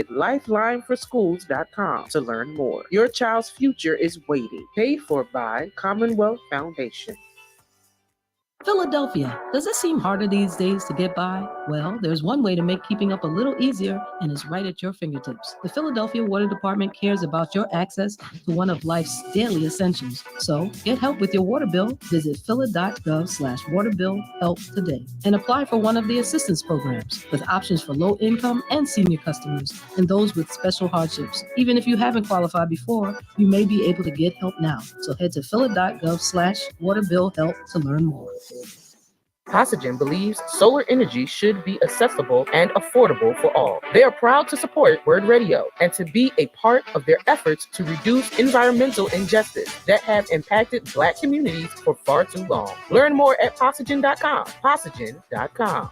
LifelineForSchools.com to learn more. Your child's future is waiting. Paid for by Commonwealth Foundation. Philadelphia, does it seem harder these days to get by? Well, there's one way to make keeping up a little easier, and it's right at your fingertips. The Philadelphia Water Department cares about your access to one of life's daily essentials. So get help with your water bill. Visit phila.gov/waterbillhelp today and apply for one of the assistance programs with options for low income and senior customers and those with special hardships. Even if you haven't qualified before, you may be able to get help now. So head to phila.gov/waterbillhelp to learn more. Oxygen believes solar energy should be accessible and affordable for all. They are proud to support Word Radio and to be a part of their efforts to reduce environmental injustice that have impacted Black communities for far too long. Learn more at Oxygen.com. Oxygen.com.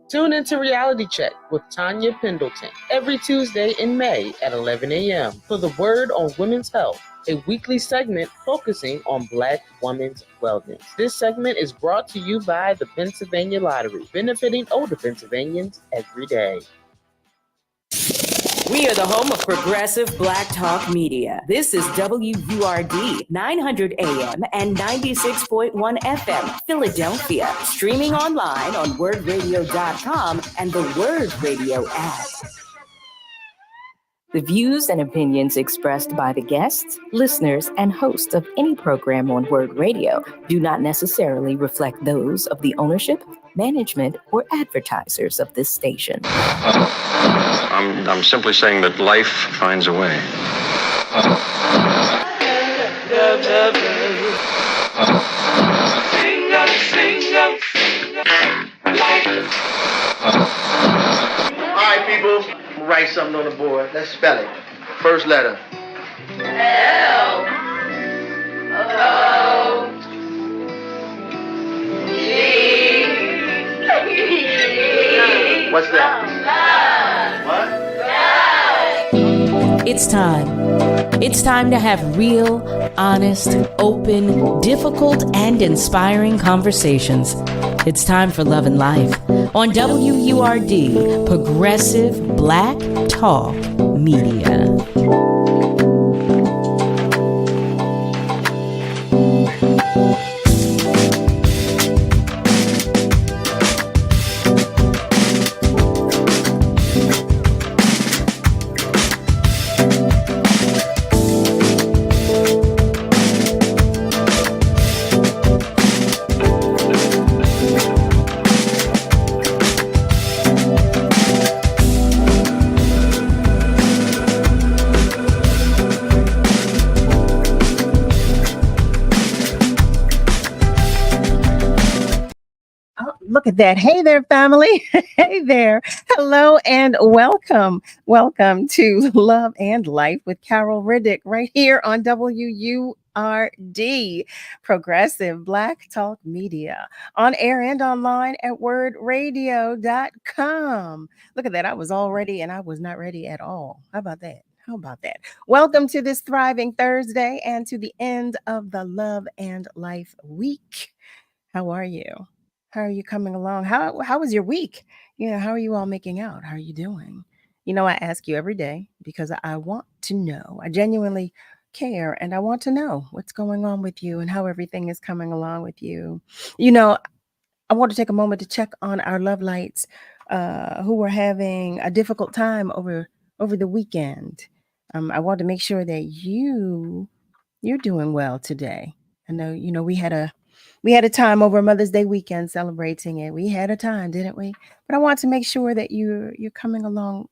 Tune into Reality Check with Tanya Pendleton every Tuesday in May at 11 a.m. for the Word on Women's Health, a weekly segment focusing on Black women's wellness. This segment is brought to you by the Pennsylvania Lottery, benefiting older Pennsylvanians every day. We are the home of progressive Black Talk Media. This is WURD 900 AM and 96.1 FM, Philadelphia. Streaming online on wordradio.com and the Word Radio app. The views and opinions expressed by the guests, listeners, and hosts of any program on Word Radio do not necessarily reflect those of the ownership, management, or advertisers of this station. I'm simply saying that life finds a way. All right, people. Write something on the board. Let's spell it. First letter. L O G. What's that? What? It's time. It's time to have real, honest, open, difficult, and inspiring conversations. It's time for Love and Life on WURD, Progressive Black Talk Media. Look at that. Hey there, family. Hey there. Hello and welcome. Welcome to Love and Life with Carol Riddick right here on WURD, Progressive Black Talk Media, on air and online at wordradio.com. Look at that. I was all ready and I was not ready at all. How about that? How about that? Welcome to this thriving Thursday and to the end of the Love and Life week. How are you? How are you coming along? How was your week? How are you all making out? How are you doing? I ask you every day because I want to know. I genuinely care and I want to know what's going on with you and how everything is coming along with you. I want to take a moment to check on our love lights who were having a difficult time over the weekend. I want to make sure that you're doing well today. I know, we had a time over Mother's Day weekend celebrating it. We had a time, didn't we? But I want to make sure that you're coming along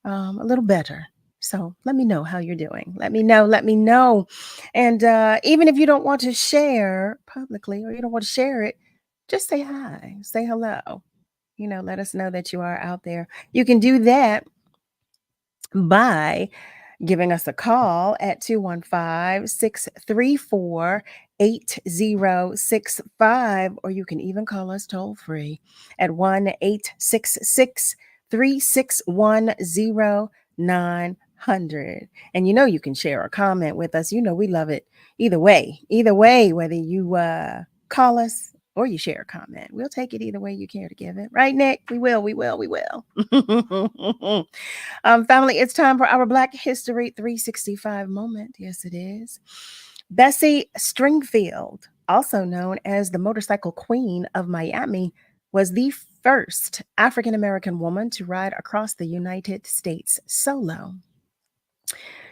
a little better. So let me know how you're doing. Let me know. And even if you don't want to share publicly or you don't want to share it, just say hi, say hello. Let us know that you are out there. You can do that by giving us a call at 215-634-8065, or you can even call us toll free at 1-866-361-0900. And you can share a comment with us. We love it either way, whether you call us or you share a comment. We'll take it either way you care to give it. Right, Nick? We will. Family, it's time for our Black History 365 moment. Yes, it is. Bessie Stringfield, also known as the motorcycle queen of Miami, was the first African American woman to ride across the United States solo.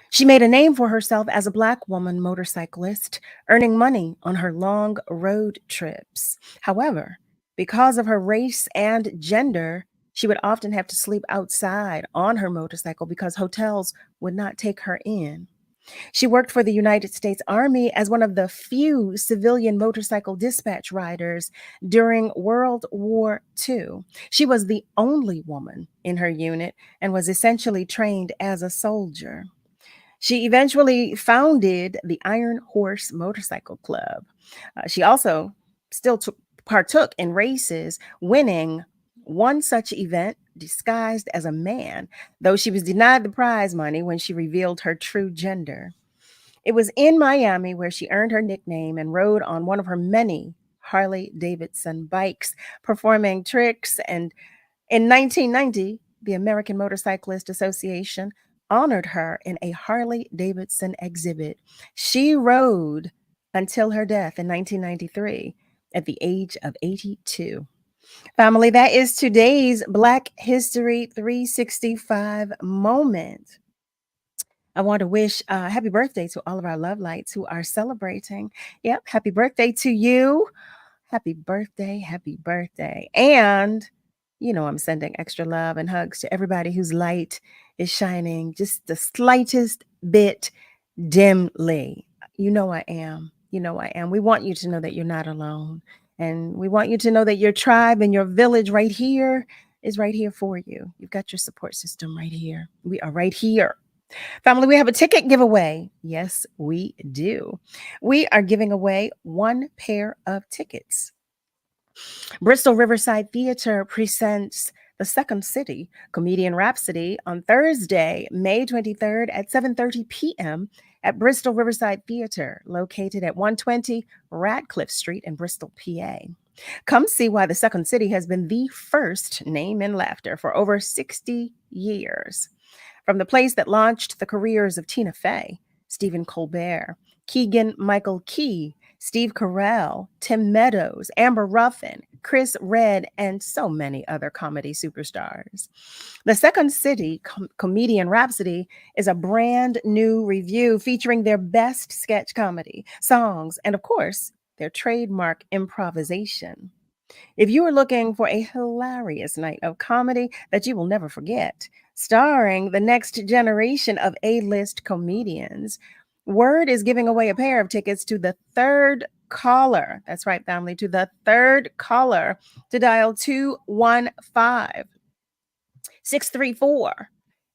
She made a name for herself as a Black woman motorcyclist, earning money on her long road trips. However, because of her race and gender, she would often have to sleep outside on her motorcycle because hotels would not take her in. She worked for the United States Army as one of the few civilian motorcycle dispatch riders during World War II. She was the only woman in her unit and was essentially trained as a soldier. She eventually founded the Iron Horse Motorcycle Club. She also still partook in races, winning one such event disguised as a man, though she was denied the prize money when she revealed her true gender. It was in Miami where she earned her nickname and rode on one of her many Harley Davidson bikes, performing tricks. And in 1990, the American Motorcyclist Association honored her in a Harley Davidson exhibit. She rode until her death in 1993 at the age of 82. Family, that is today's Black History 365 moment. I want to wish happy birthday to all of our love lights who are celebrating. Yep, happy birthday to you. Happy birthday, happy birthday. And you know, I'm sending extra love and hugs to everybody whose light is shining just the slightest bit dimly. You know I am. You know I am. We want you to know that you're not alone. And we want you to know that your tribe and your village right here is right here for you. You've got your support system right here. We are right here. Family, we have a ticket giveaway. Yes, we do. We are giving away one pair of tickets. Bristol Riverside Theater presents The Second City, Comedian Rhapsody on Thursday, May 23rd at 7:30 p.m. at Bristol Riverside Theater, located at 120 Radcliffe Street in Bristol, PA. Come see why The Second City has been the first name in laughter for over 60 years. From the place that launched the careers of Tina Fey, Stephen Colbert, Keegan Michael Key, Steve Carell, Tim Meadows, Amber Ruffin, Chris Redd, and so many other comedy superstars. The Second City, Comedian Rhapsody, is a brand new review featuring their best sketch comedy, songs, and of course, their trademark improvisation. If you are looking for a hilarious night of comedy that you will never forget, starring the next generation of A-list comedians, Word is giving away a pair of tickets to the third caller. That's right, family, to the third caller to dial 215 634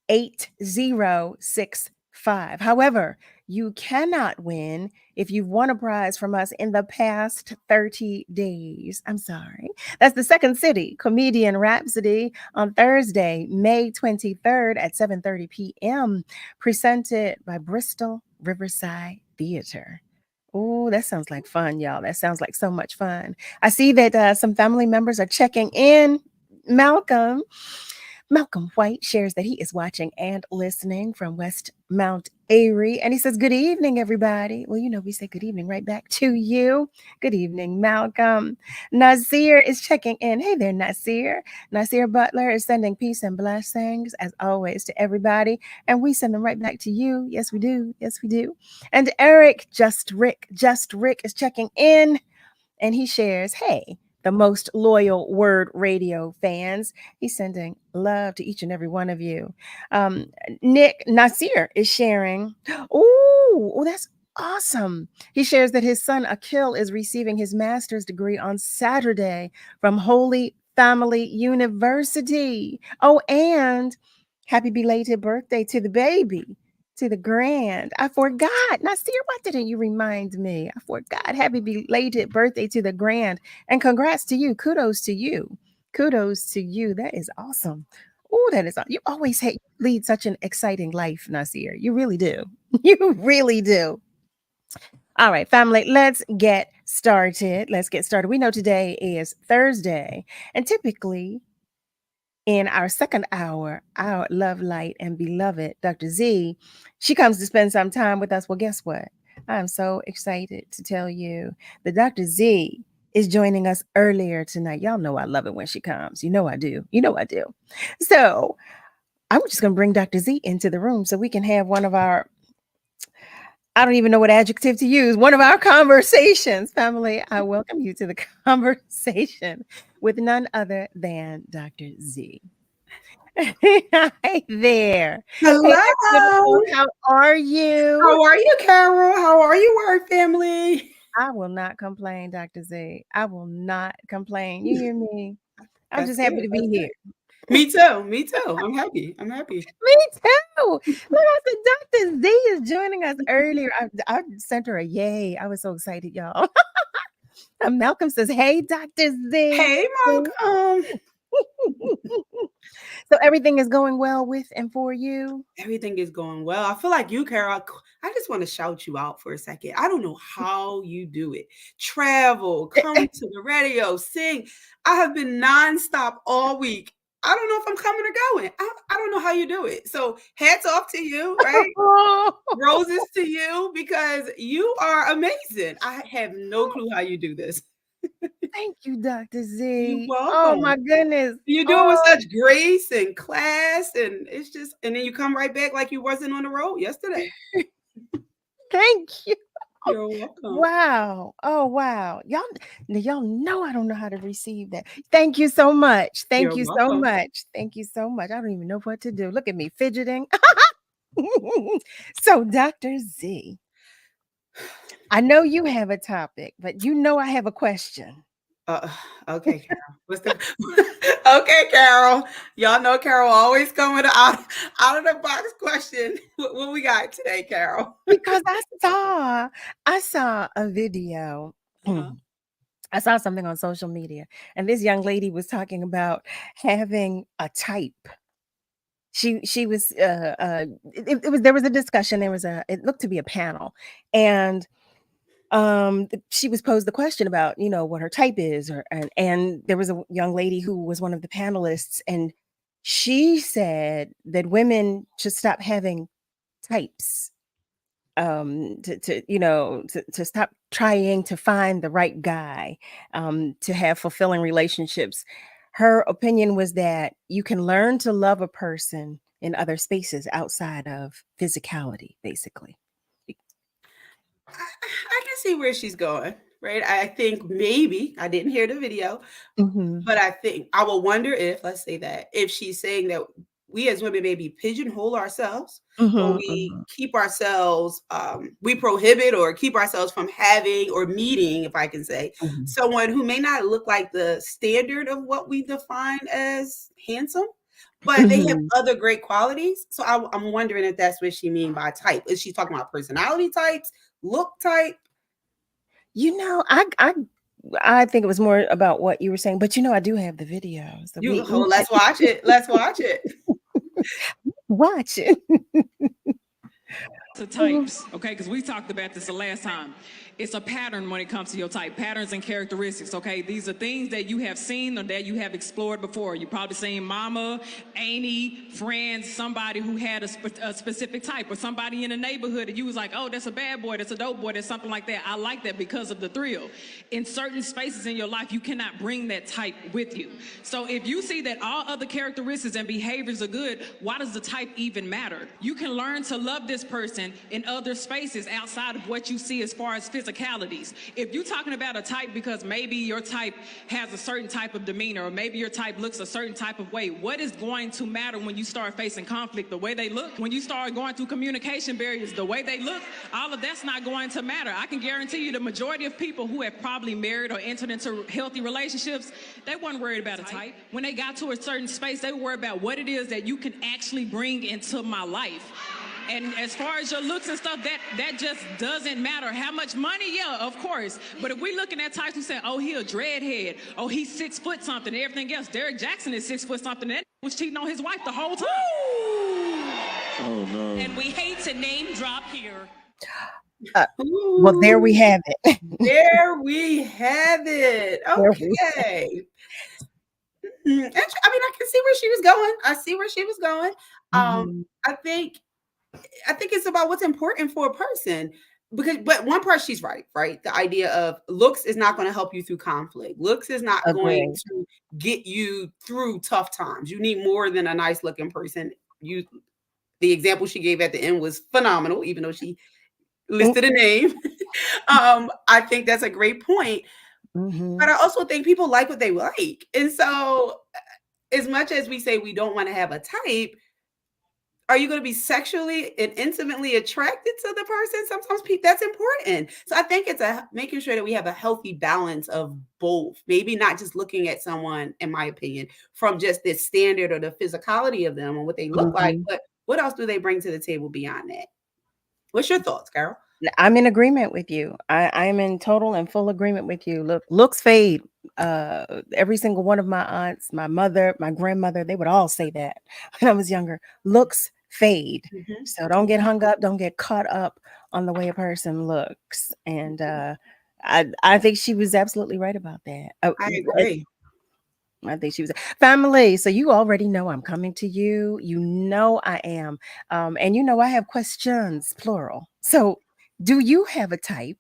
8065. However, you cannot win if you've won a prize from us in the past 30 days. I'm sorry. That's The Second City, Comedian Rhapsody on Thursday, May 23rd at 7:30 p.m., presented by Bristol Riverside Theater. Oh, that sounds like fun, y'all. That sounds like so much fun. I see that some family members are checking in. Malcolm White shares that he is watching and listening from West Mount Airy. And he says, good evening, everybody. Well, you know, we say good evening right back to you. Good evening, Malcolm. Nazir is checking in. Hey there, Nazir. Nazir Butler is sending peace and blessings, as always, to everybody. And we send them right back to you. Yes, we do. Yes, we do. And Eric, Just Rick is checking in. And he shares, hey, the most loyal Word Radio fans. He's sending love to each and every one of you. Nick Nasir is sharing. Oh, that's awesome. He shares that his son Akil is receiving his master's degree on Saturday from Holy Family University. Oh, and happy belated birthday to the baby. To the grand. I forgot. Nasir, why didn't you remind me? I forgot. Happy belated birthday to the grand. And congrats to you. Kudos to you. Kudos to you. That is awesome. Oh, that is awesome. You always lead such an exciting life, Nasir. You really do. You really do. All right, family, let's get started. Let's get started. We know today is Thursday, and typically in our second hour, our love light and beloved Dr. Z, she comes to spend some time with us. Well, guess what? I'm so excited to tell you that Dr. Z is joining us earlier tonight. Y'all know I love it when she comes. You know I do. You know I do. So I'm just going to bring Dr. Z into the room so we can have one of our, I don't even know what adjective to use, one of our conversations. Family, I welcome you to the conversation with none other than Dr. Z. Hi there. Hello. Hey, how are you? How are you, Carol? How are you, Word Family? I will not complain, Dr. Z. I will not complain. You hear me? I'm That's just happy good. to be here. Me too. Me too. I'm happy. I'm happy. Me too. Look, I said Dr. Z is joining us earlier. I sent her a yay. I was so excited, y'all. Malcolm says, "Hey, Dr. Z." Hey, Malcolm. So everything is going well with and for you? Everything is going well. I feel like you, Carol. I just want to shout you out for a second. I don't know how you do it. Travel, come to the radio, sing. I have been nonstop all week. I don't know if I'm coming or going. I don't know how you do it. So hats off to you, right? Roses to you because you are amazing. I have no clue how you do this. Thank you, Dr. Z. You're welcome. Oh my goodness. You do it with such grace and class, and it's just, and then you come right back like you wasn't on the road yesterday. Thank you. You're welcome. Wow. Oh wow. Y'all know I don't know how to receive that. Thank you so much. Thank you so much. Thank you so much. I don't even know what to do. Look at me fidgeting. So, Dr. Z, I know you have a topic, but you know I have a question. Okay, Carol. What's the okay, Carol? Y'all know Carol always come with an out of the box question. What we got today, Carol? Because I saw a video. I saw something on social media, and this young lady was talking about having a type. She was there was a discussion. It looked to be a panel, and she was posed the question about what her type is, and there was a young lady who was one of the panelists, and she said that women should stop having types, to stop trying to find the right guy, to have fulfilling relationships. Her opinion was that you can learn to love a person in other spaces outside of physicality, basically. I can see where she's going, right? I think maybe I didn't hear the video, but I think I will wonder let's say that if she's saying that we as women maybe pigeonhole ourselves, or we keep ourselves, we prohibit or keep ourselves from having or meeting, if I can say, someone who may not look like the standard of what we define as handsome, but they have other great qualities. So I'm wondering if that's what she means by type. Is she talking about personality types, look type? I think it was more about what you were saying, but I do have the videos. Let's watch it. Let's watch it. Watch it. To types, okay, because we talked about this the last time. It's a pattern when it comes to your type, patterns and characteristics, okay? These are things that you have seen or that you have explored before. You've probably seen mama, auntie, friends, somebody who had a specific type, or somebody in the neighborhood and you was like, oh, that's a bad boy, that's a dope boy, that's something like that. I like that because of the thrill. In certain spaces in your life, you cannot bring that type with you. So if you see that all other characteristics and behaviors are good, why does the type even matter? You can learn to love this person in other spaces outside of what you see as far as physicalities. If you're talking about a type because maybe your type has a certain type of demeanor, or maybe your type looks a certain type of way, what is going to matter when you start facing conflict? The way they look? When you start going through communication barriers, the way they look? All of that's not going to matter. I can guarantee you the majority of people who have probably married or entered into healthy relationships, they weren't worried about a type. When they got to a certain space, they were worried about what it is that you can actually bring into my life. And as far as your looks and stuff, that just doesn't matter. How much money? Yeah, of course. But if we looking at types who say, oh, he a dreadhead, oh, he's 6 foot something, and everything else. Derek Jackson is 6 foot something. That was cheating on his wife the whole time. Oh no. And we hate to name drop here. Well, there we have it. There we have it. Okay. I mean, I can see where she was going. I see where she was going. I think it's about what's important for a person. But one part she's right? The idea of looks is not going to help you through conflict. Looks is not going to get you through tough times. You need more than a nice looking person. The example she gave at the end was phenomenal, even though she listed a name. I think that's a great point. But I also think people like what they like. And so as much as we say we don't want to have a type, are you going to be sexually and intimately attracted to the person? Sometimes that's important. So I think it's making sure that we have a healthy balance of both. Maybe not just looking at someone, in my opinion, from just the standard or the physicality of them and what they look like, but what else do they bring to the table beyond that? What's your thoughts, Carol? I'm in agreement with you. I'm in total and full agreement with you. Look, looks fade. Every single one of my aunts, my mother, my grandmother, they would all say that when I was younger. Looks fade. So don't get hung up. Don't get caught up on the way a person looks. And I think she was absolutely right about that. I agree. I think she was family. So you already know I'm coming to you. You know I am. And you know I have questions, plural. So do you have a type?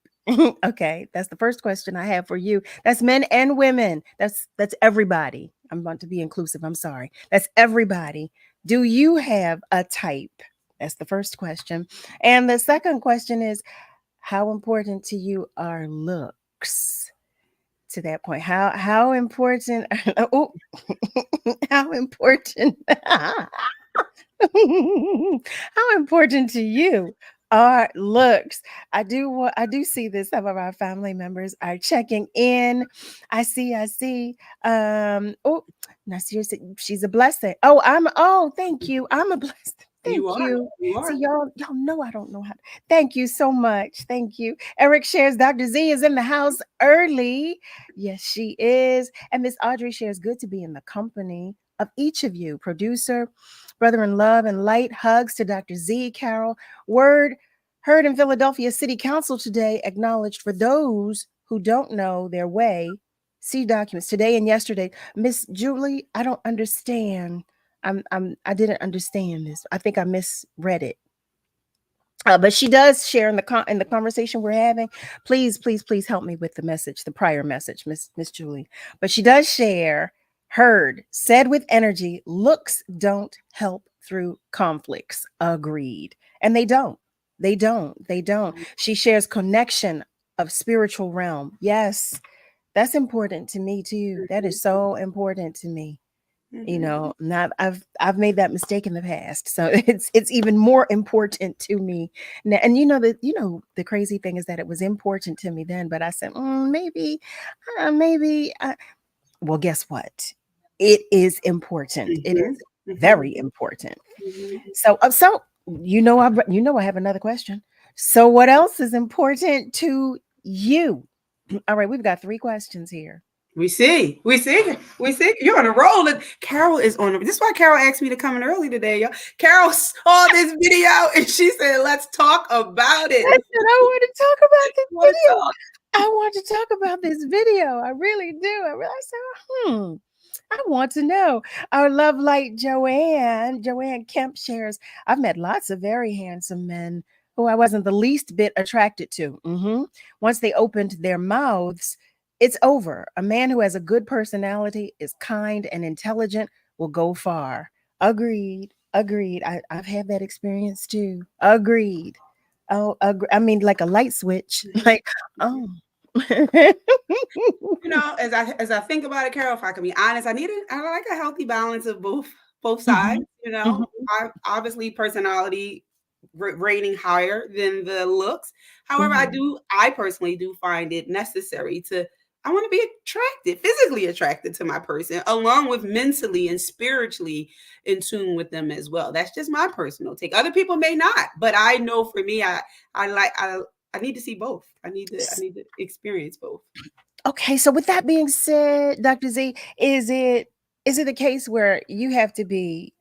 Okay, that's the first question I have for you. That's men and women. That's everybody. I'm about to be inclusive. I'm sorry. That's everybody. Do you have a type? That's the first question. And the second question is, how important to you are looks? To that point, how important? Oh, how important? How important to you are looks? I do see this. Some of our family members are checking in. I see. Oh, Nasir said she's a blessing. Oh, thank you. I'm a blessing. Thank you. See, y'all know I don't know how. Thank you so much. Thank you. Eric shares Dr. Z is in the house early. Yes, she is. And Miss Audrey shares good to be in the company of each of you. Producer, brother in love and light, hugs to Dr. Z, Carol. Word heard in Philadelphia City Council today, acknowledged for those who don't know their way. See documents today and yesterday. Miss Julie, I don't understand. I didn't understand this. I think I misread it. But she does share in the conversation we're having. Please help me with the message, the prior message, Miss Julie. But she does share, heard, said with energy, looks don't help through conflicts. Agreed. And they don't. They don't. She shares connection of spiritual realm. Yes, that's important to me too. That is so important to me. You know, I've made that mistake in the past, so it's even more important to me now. And the crazy thing is that it was important to me then, but I said maybe. Well, guess what? It is important. It is very important. So I have another question. So what else is important to you? All right, we've got 3 questions here. We see. You're on a roll. And Carol is on. This is why Carol asked me to come in early today, y'all. Carol saw this video and she said, "Let's talk about it." I said, "I want to talk about this video. I want to talk about this video. I really do." I said, I want to know. Our love light Joanne Kemp shares, I've met lots of very handsome men who I wasn't the least bit attracted to. Once they opened their mouths, it's over. A man who has a good personality, is kind and intelligent, will go far. Agreed. I've had that experience too. Agreed. Oh, I mean, like a light switch. Like, oh. As I think about it, Carol, if I can be honest, I like a healthy balance of both sides. Obviously personality rating higher than the looks. However, I personally do find it necessary I want to be physically attracted to my person, along with mentally and spiritually in tune with them as well. That's just my personal take. Other people may not, but I know for me, I need to see both. I need to experience both. Okay, so with that being said, Dr. Z, is it the case where you have to be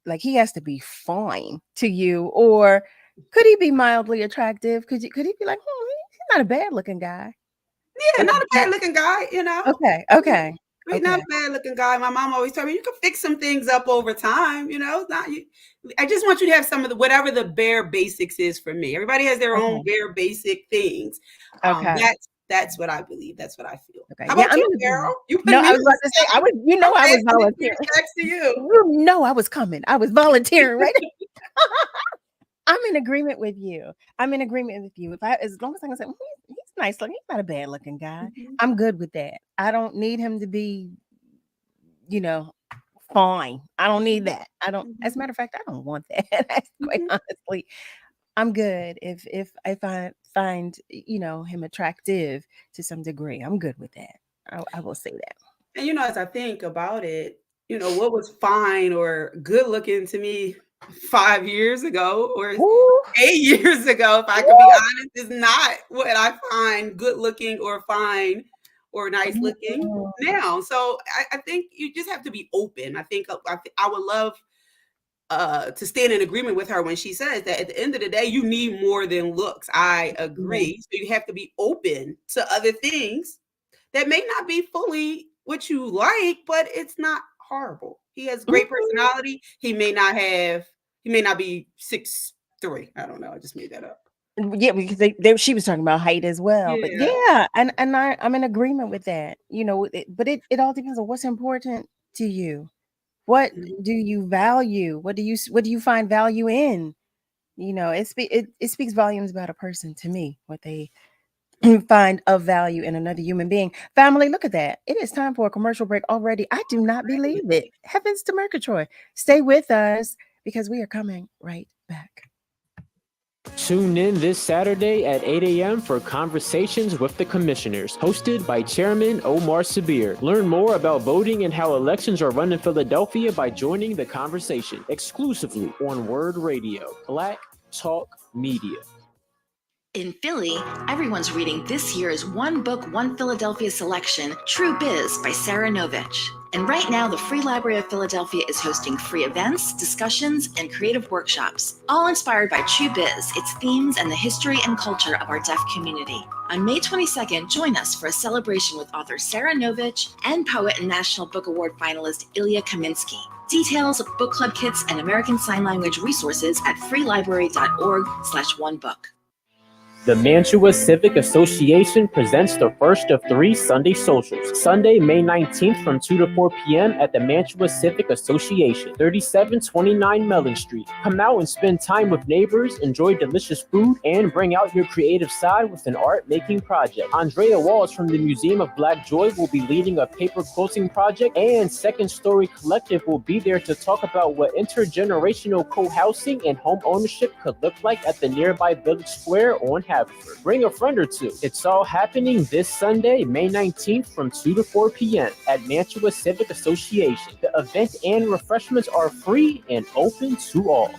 like he has to be fine to you, or Could he be mildly attractive? Could he be like, he's not a bad looking guy? Yeah, not a bad looking guy, you know. Okay. He's not a bad looking guy. My mom always told me you can fix some things up over time, you know. Not you. I just want you to have some of the whatever the bare basics is for me. Everybody has their own bare basic things. That's what I believe. That's what I feel. Okay. How about you, Carol? I was about to say I was volunteering. Next to you. You know I was coming. I was volunteering, right? I'm in agreement with you. As long as I can say he's nice looking, he's not a bad looking guy. I'm good with that. I don't need him to be, fine. I don't need that. I don't. As a matter of fact, I don't want that. Quite honestly, I'm good if I find him attractive to some degree. I'm good with that. I will say that. And as I think about it, what was fine or good looking to me 5 years ago or 8 years ago, if I could be honest, is not what I find good looking or fine or nice looking now. So I think you just have to be open. I think I would love to stand in agreement with her when she says that at the end of the day, you need more than looks. I agree. So you have to be open to other things that may not be fully what you like, but it's not horrible. He has great personality. He may not be 6'3". I don't know. I just made that up. Yeah, because she was talking about height as well. But and I'm in agreement with that. But it all depends on what's important to you. What do you value? What do you find value in? It speaks volumes about a person to me, what they find of value in another human being. Family, look at that. It is time for a commercial break already. I do not believe it. Heavens to Murgatroyd. Stay with us because we are coming right back. Tune in this Saturday at 8 a.m. for Conversations with the Commissioners, hosted by Chairman Omar Sabir. Learn more about voting and how elections are run in Philadelphia by joining the conversation exclusively on Word Radio, Black Talk Media. In Philly, everyone's reading this year's One Book, One Philadelphia selection, True Biz by Sarah Novich. And right now, the Free Library of Philadelphia is hosting free events, discussions, and creative workshops, all inspired by True Biz, its themes, and the history and culture of our deaf community. On May 22nd, join us for a celebration with author Sarah Novich and poet and National Book Award finalist Ilya Kaminsky. Details, book club kits, and American Sign Language resources at freelibrary.org/onebook. The Mantua Civic Association presents the first of 3 Sunday socials. Sunday, May 19th from 2 to 4 p.m. at the Mantua Civic Association, 3729 Mellon Street. Come out and spend time with neighbors, enjoy delicious food, and bring out your creative side with an art-making project. Andrea Walls from the Museum of Black Joy will be leading a paper quilting project, and Second Story Collective will be there to talk about what intergenerational co-housing and home ownership could look like at the nearby Village Square on Haverford. Bring a friend or two. It's all happening this Sunday, May 19th from 2 to 4 p.m. at Mantua Civic Association. The event and refreshments are free and open to all.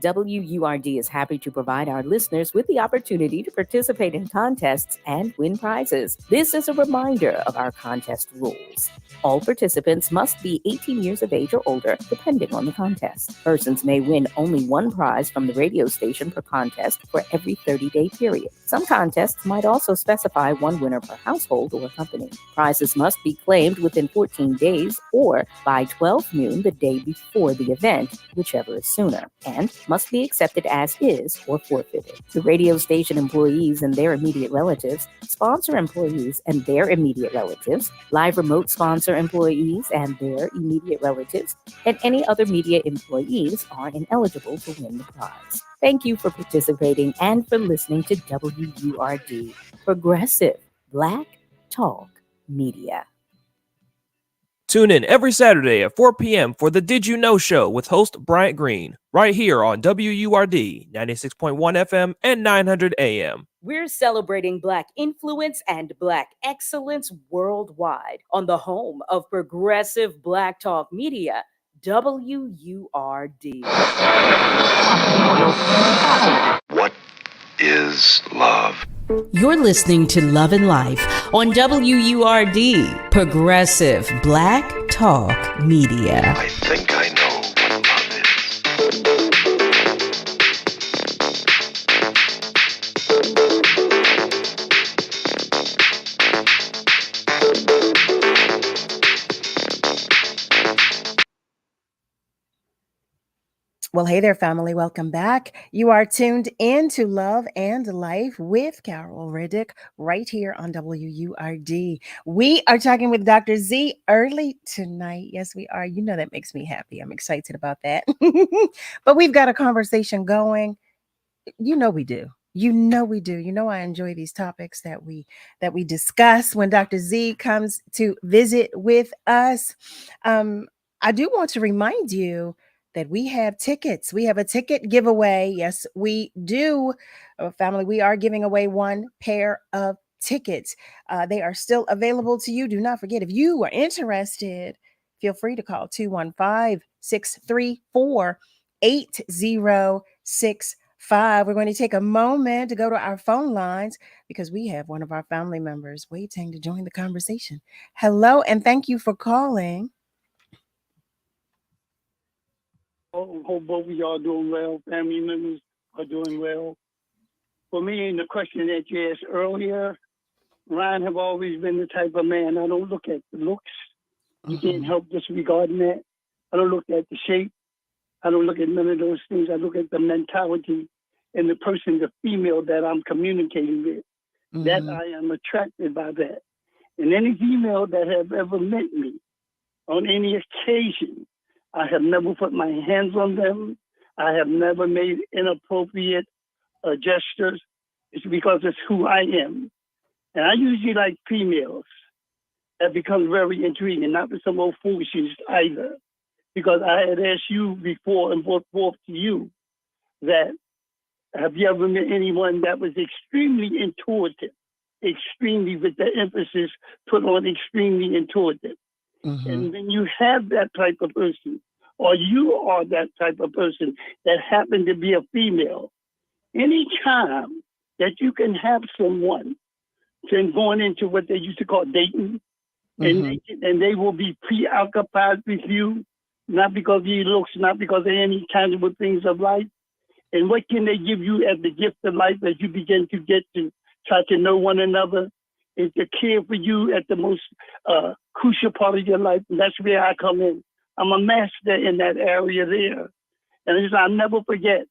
WURD is happy to provide our listeners with the opportunity to participate in contests and win prizes. This is a reminder of our contest rules. All participants must be 18 years of age or older, depending on the contest. Persons may win only one prize from the radio station per contest for every 30-day period. Some contests might also specify one winner per household or company. Prizes must be claimed within 14 days or by 12 noon the day before the event, whichever is sooner, and must be accepted as is or forfeited. The radio station employees and their immediate relatives, sponsor employees and their immediate relatives, live remote sponsor employees and their immediate relatives, and any other media employees are ineligible to win the prize. Thank you for participating and for listening to WURD, Progressive Black Talk Media. Tune in every Saturday at 4 p.m. for the Did You Know Show with host Bryant Green, right here on WURD 96.1 FM and 900 AM. We're celebrating Black influence and Black excellence worldwide on the home of Progressive Black Talk Media, WURD. What is love? You're listening to Love and Life on WURD, Progressive Black Talk Media. I think I know what love is. Well, hey there, family. Welcome back. You are tuned in to Love and Life with Carol Riddick right here on WURD. We are talking with Dr. Z early tonight. Yes, we are. You know, that makes me happy. I'm excited about that. But we've got a conversation going. You know we do. You know we do. You know I enjoy these topics that we discuss when Dr. Z comes to visit with us. I do want to remind you that we have tickets. We have a ticket giveaway. Yes, we do. Family, we are giving away one pair of tickets. They are still available to you. Do not forget, if you are interested, feel free to call 215-634-8065. We're going to take a moment to go to our phone lines because we have one of our family members waiting to join the conversation. Hello, and thank you for calling. Hope both of y'all doing well. Family members are doing well. For me, in the question that you asked earlier, Ryan have always been the type of man. I don't look at the looks. You can't help disregarding that. I don't look at the shape. I don't look at none of those things. I look at the mentality and the person, the female that I'm communicating with. That I am attracted by that. And any female that have ever met me on any occasion, I have never put my hands on them. I have never made inappropriate gestures. It's because it's who I am. And I usually like females. That becomes very intriguing, not for some old foolishness either. Because I had asked you before and brought forth to you that have you ever met anyone that was extremely intuitive, extremely with the emphasis put on extremely intuitive? And when you have that type of person, or you are that type of person that happen to be a female, any time that you can have someone then going into what they used to call dating, and they will be preoccupied with you, not because of your looks, not because of any tangible things of life. And what can they give you as the gift of life as you begin to get to try to know one another? Is to care for you at the most crucial part of your life. And that's where I come in. I'm a master in that area there. And I'll never forget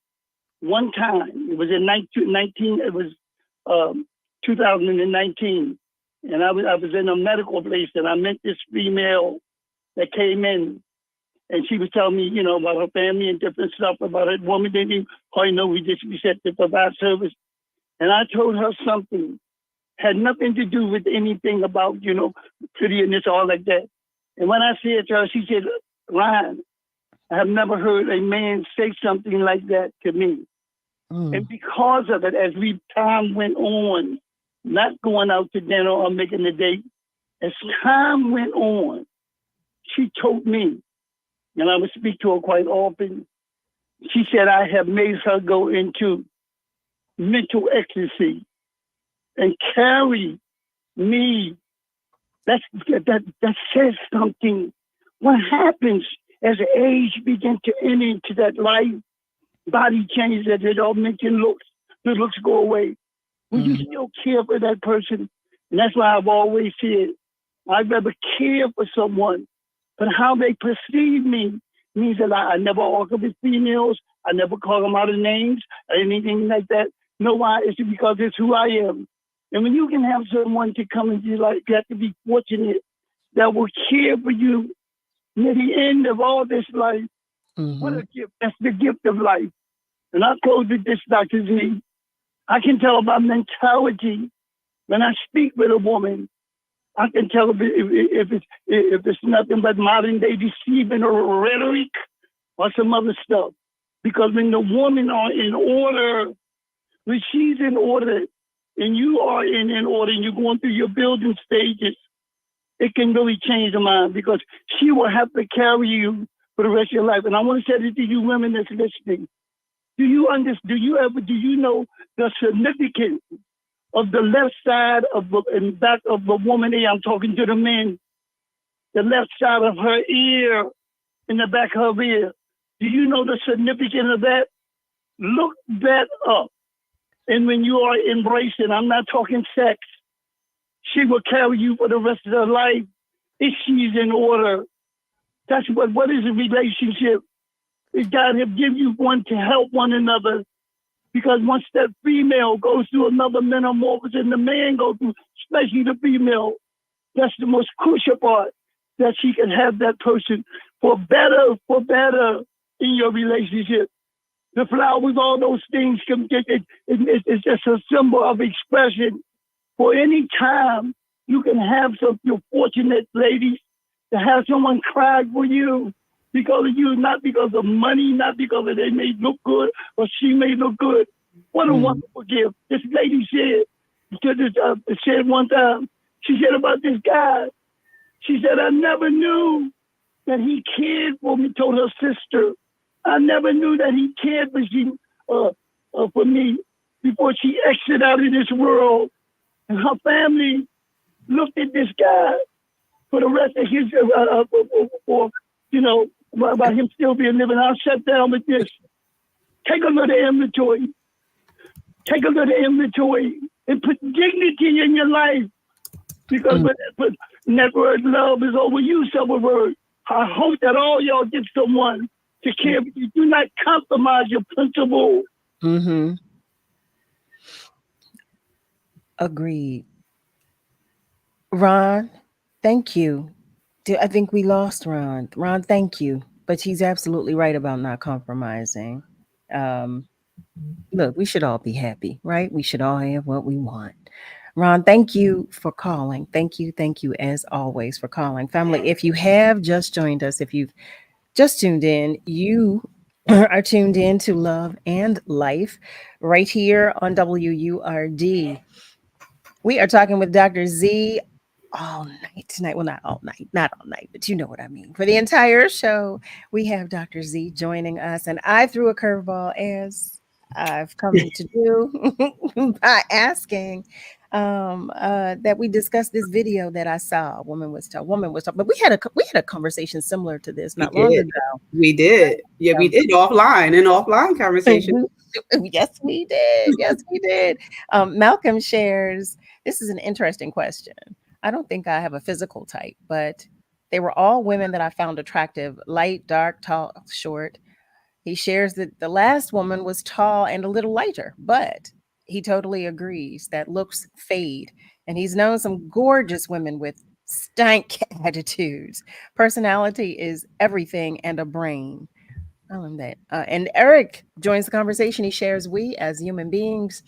one time, it was in 2019. And I was in a medical place and I met this female that came in. And she was telling me, you know, about her family and different stuff, about her woman didn't quite know we set to provide service. And I told her something, had nothing to do with anything about, you know, prettiness, all like that. And when I said to her, she said, Ryan, I have never heard a man say something like that to me. And because of it, as time went on, not going out to dinner or making a date, as time went on, she told me, and I would speak to her quite often, she said, I have made her go into mental ecstasy and carry me. That says something. What happens as age begins to enter into that life, body changes, as it all mentioned looks, the looks go away. Will you still care for that person? And that's why I've always said, I'd rather care for someone, but how they perceive me means that I never argue with females. I never call them out of names or anything like that. No, why? It's because it's who I am. And when you can have someone to come into your life, you have to be fortunate that will care for you near the end of all this life. What a gift. That's the gift of life. And I'll close with this, Dr. Z. I can tell about mentality when I speak with a woman. I can tell if it's nothing but modern day deceiving or rhetoric or some other stuff. Because when the woman are in order, when she's in order and you are in order and you're going through your building stages, it can really change the mind because she will have to carry you for the rest of your life. And I want to say this to you women that's listening. Do you know the significance of the left side of and back of the woman here? I'm talking to the men. The left side of her ear in the back of her ear. Do you know the significance of that? Look that up. And when you are embracing, I'm not talking sex, she will carry you for the rest of her life if she's in order. That's what is a relationship? that God have given you one to help one another. Because once that female goes through another metamorphosis and the man goes through, especially the female, that's the most crucial part, that she can have that person for better in your relationship. The flowers, all those things, it's just a symbol of expression. For any time you can have you're fortunate, ladies, to have someone cry for you because of you, not because of money, not because of they may look good or she may look good. What a wonderful gift. This lady said one time, she said about this guy, she said, I never knew that he cared for me, told her sister. I never knew that he cared for me before she exited out of this world. And her family looked at this guy for the rest of his, about him still being living. I'll shut down with this. Take a little inventory. Take a little inventory and put dignity in your life. Because when that word love is overused of a word, I hope that all y'all get someone to care for you. Do not compromise your principle. Mm-hmm. Agreed. Ron, thank you. I think we lost Ron. Ron, thank you. But he's absolutely right about not compromising. Look, we should all be happy, right? We should all have what we want. Ron, thank you for calling. Thank you as always for calling. Family, if you have just joined us, if you've just tuned in, you are tuned in to Love and Life right here on WURD. We are talking with Dr. Z all night tonight. Well, not all night, but you know what I mean. For the entire show, we have Dr. Z joining us, and I threw a curveball as I've come to do by asking that we discuss this video that I saw. A woman was talking, but we had a conversation similar to this not long ago. We did. Yeah, we did offline conversation. Yes, we did. Malcolm shares, this is an interesting question. I don't think I have a physical type, but they were all women that I found attractive, light, dark, tall, short. He shares that the last woman was tall and a little lighter, but he totally agrees that looks fade. And he's known some gorgeous women with stank attitudes. Personality is everything and a brain. I love that. And Eric joins the conversation. He shares, we as human beings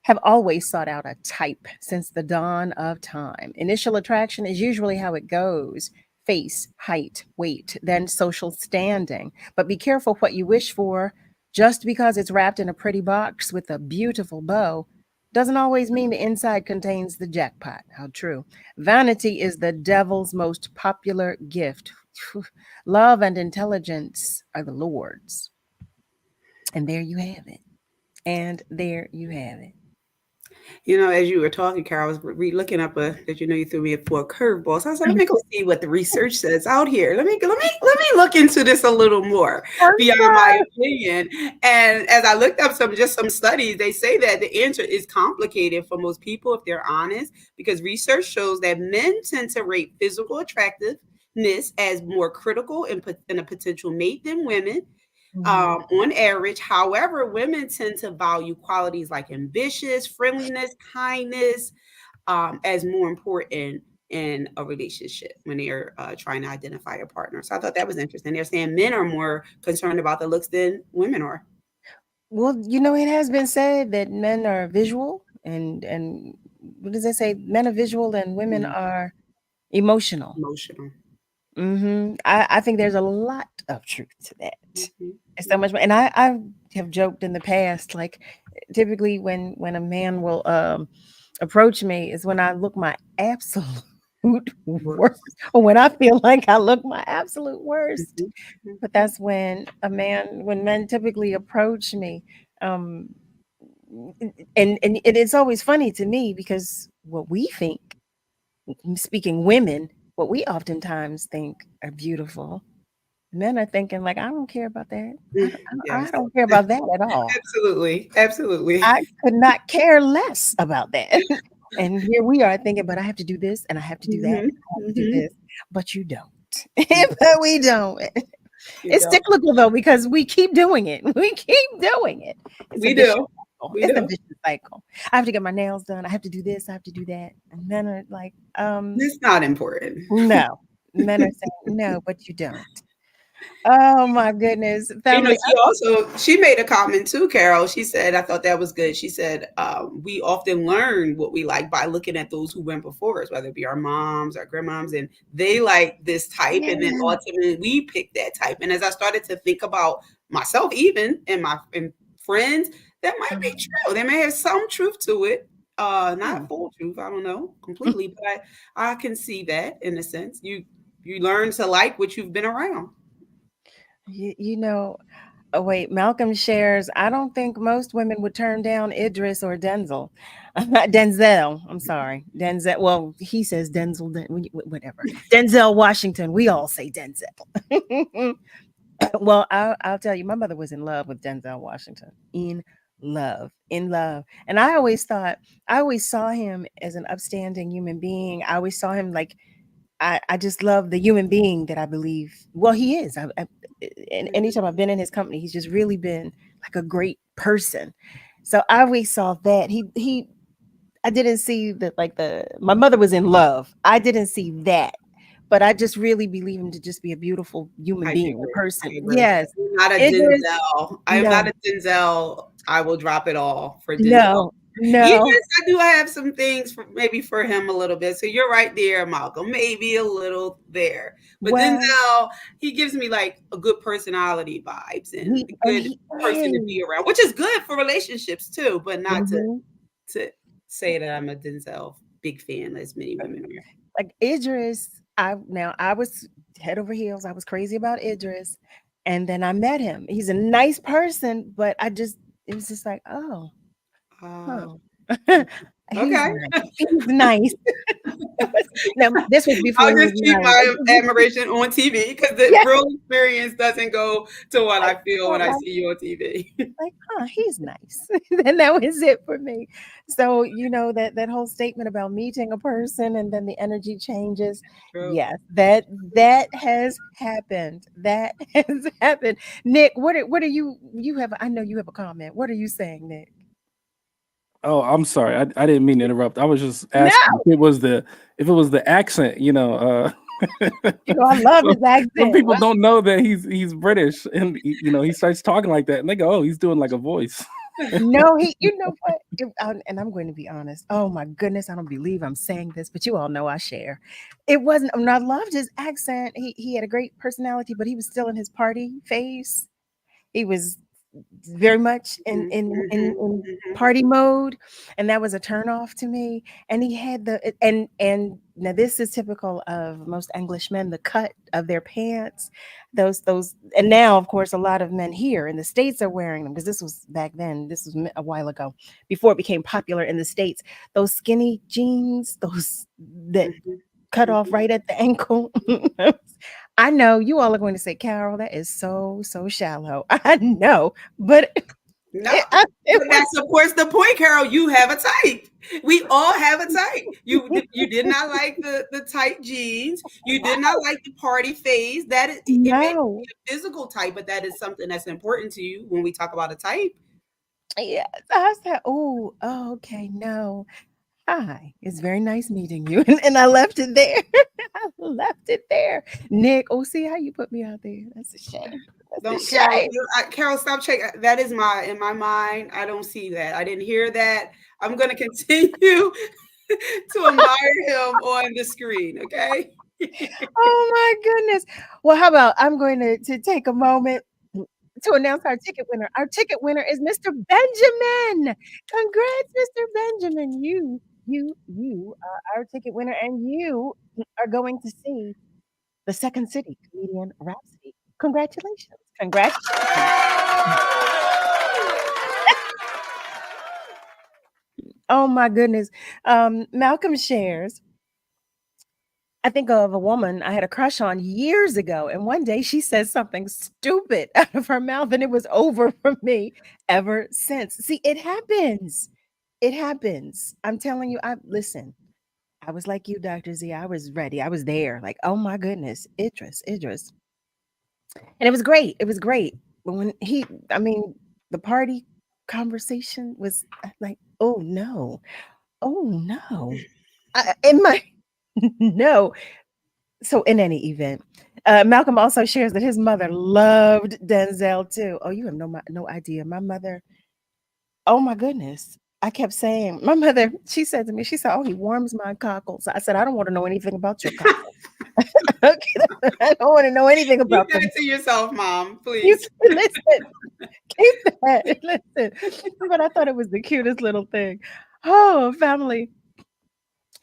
have always sought out a type since the dawn of time. Initial attraction is usually how it goes. Face, height, weight, then social standing. But be careful what you wish for. Just because it's wrapped in a pretty box with a beautiful bow doesn't always mean the inside contains the jackpot. How true. Vanity is the devil's most popular gift. Love and intelligence are the Lord's. And there you have it. You know, as you were talking, Carol, I was looking up that you threw me for a curveball. So I was like, let me go see what the research says out here. Let me look into this a little more beyond my opinion. And as I looked up some studies, they say that the answer is complicated for most people if they're honest, because research shows that men tend to rate physical attractiveness as more critical in a potential mate than women. On average. However, women tend to value qualities like ambitious, friendliness, kindness as more important in a relationship when they're trying to identify a partner. So I thought that was interesting. They're saying men are more concerned about the looks than women are. Well, it has been said that men are visual and what does it say? Men are visual and women are emotional. I think there's a lot of truth to that. It's so much, and I have joked in the past, like typically when a man will approach me is when I look my absolute worst, or when I feel like I look my absolute worst. But that's when men typically approach me, and it's always funny to me because what we think, speaking women, what we oftentimes think are beautiful, men are thinking like, I don't care about that. I don't care about that at all. Absolutely. I could not care less about that. And here we are thinking, but I have to do this and I have to do that. And I have to do this, but you don't. But we don't. It's cyclical though, because we keep doing it. We keep doing it. It's We a vicious do. cycle. We It's a do. vicious cycle. I have to get my nails done. I have to do this. I have to do that. And men are like, It's not important. no. Men are saying no, but you don't. Oh my goodness, You know, family. she made a comment too, Carol. She said, I thought that was good. She said, we often learn what we like by looking at those who went before us, whether it be our moms, our grandmoms, and they like this type, and then Yeah. ultimately we pick that type. And as I started to think about myself, even and my friends, that might be true. They may have some truth to it. Not full truth, I don't know completely, but I can see that in a sense. You learn to like what you've been around. You know, oh wait, Malcolm shares. I don't think most women would turn down Idris or Denzel. Denzel. I'm sorry, Denzel. Well, he says Denzel. Whatever. Denzel Washington. We all say Denzel. Well, I'll tell you, my mother was in love with Denzel Washington. In love. And I always saw him as an upstanding human being. I always saw him like I just love the human being that I believe. Well, he is. And anytime I've been in his company, he's just really been like a great person. So I always saw that he. I didn't see that like my mother was in love. I didn't see that, but I just really believe him to just be a beautiful human I being, a agree. person. I agree. Yes, I'm not a it is. Denzel. I am No, not a Denzel. I will drop it all for Denzel. no, Yes, no. I do have some things for maybe for him a little bit. So you're right there, Malcolm. Maybe a little there. But Well, Denzel, he gives me like a good personality vibes and a good he person to is. be around, which is good for relationships too, but not Mhm. to say that I'm a Denzel big fan, as many women are. Like Idris, I was head over heels. I was crazy about Idris, and then I met him. He's a nice person, but it was just like, oh, Uh, oh, he's okay. nice. He's nice. Now this was before I'll he was just keep my married. admiration on TV because the Yeah, real experience doesn't go to what like, I feel when I oh, see you on TV. like, he's nice. And that was it for me. So, that whole statement about meeting a person and then the energy changes. True. Yes, that has happened. That has happened. Nick, what are you have I know you have a comment. What are you saying, Nick? Oh, I'm sorry. I didn't mean to interrupt. I was just asking No, if it was the accent, I love so his some accent. people don't know that he's British, and he starts talking like that and they go, "Oh, he's doing like a voice." No, you know what? And I'm going to be honest. Oh my goodness, I don't believe I'm saying this, but you all know I share. It wasn't. I mean, I loved his accent. He had a great personality, but he was still in his party phase. He was very much Mhm, mhm, in mhm. party mode, and that was a turn off to me. And he had and now this is typical of most Englishmen, the cut of their pants, those, and now of course a lot of men here in the States are wearing them because this was back then. This was a while ago, before it became popular in the States. Those skinny jeans, those that Mhm, cut off mhm. right at the ankle. I know you all are going to say, Carol, that is so shallow. I know, but No, it but was that supports the point, Carol. You have a type. We all have a type. You did not like the tight jeans. You did not like the party phase. That is, it may be no. a physical type, but that is something that's important to you when we talk about a type. Yes, I said, oh, okay, no. Hi, it's very nice meeting you. And I left it there. I left it there. Nick, see how you put me out there. That's a shame. That's Don't a Carol, shame. Carol, stop checking. That is in my mind. I don't see that. I didn't hear that. I'm going to continue to admire him on the screen. Okay. Oh my goodness. Well, how about I'm going to take a moment to announce our ticket winner. Our ticket winner is Mr. Benjamin. Congrats, Mr. Benjamin. You are our ticket winner, and you are going to see the Second City comedian Rhapsody. Congratulations. Congratulations. Oh my goodness. Malcolm shares. I think of a woman I had a crush on years ago, and one day she said something stupid out of her mouth, and it was over for me ever since. See, it happens. It happens. I'm telling you, listen. I was like you, Dr. Z. I was ready. I was there. Like, oh my goodness, Idris. And it was great. It was great. But when the party conversation was like, oh no, oh no. In my no. So in any event, Malcolm also shares that his mother loved Denzel too. Oh, you have no idea. My mother, oh my goodness. I kept saying, my mother, she said to me, she said, oh, he warms my cockles. I said, I don't want to know anything about your cockles. Okay, I don't want to know anything about Keep that them. to yourself, Mom, You please. listen, keep that. Listen. But I thought it was the cutest little thing. Oh, family.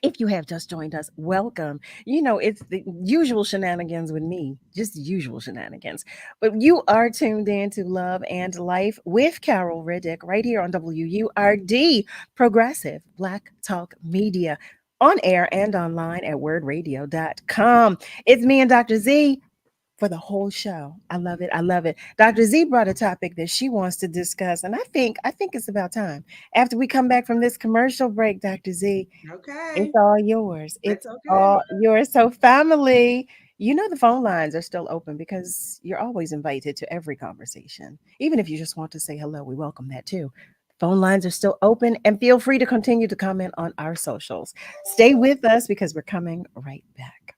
If you have just joined us, welcome. You know, it's the usual shenanigans with me, just the usual shenanigans. But you are tuned in to Love and Life with Carol Riddick right here on WURD, Progressive Black Talk Media, on air and online at wordradio.com. It's me and Dr. Z for the whole show. I love it. I love it. Dr. Z brought a topic that she wants to discuss, and I think it's about time. After we come back from this commercial break, Dr. Z, Okay. it's all yours. It's That's okay. all yours. So, family, you know the phone lines are still open because you're always invited to every conversation. Even if you just want to say hello, we welcome that too. Phone lines are still open, and feel free to continue to comment on our socials. Stay with us because we're coming right back.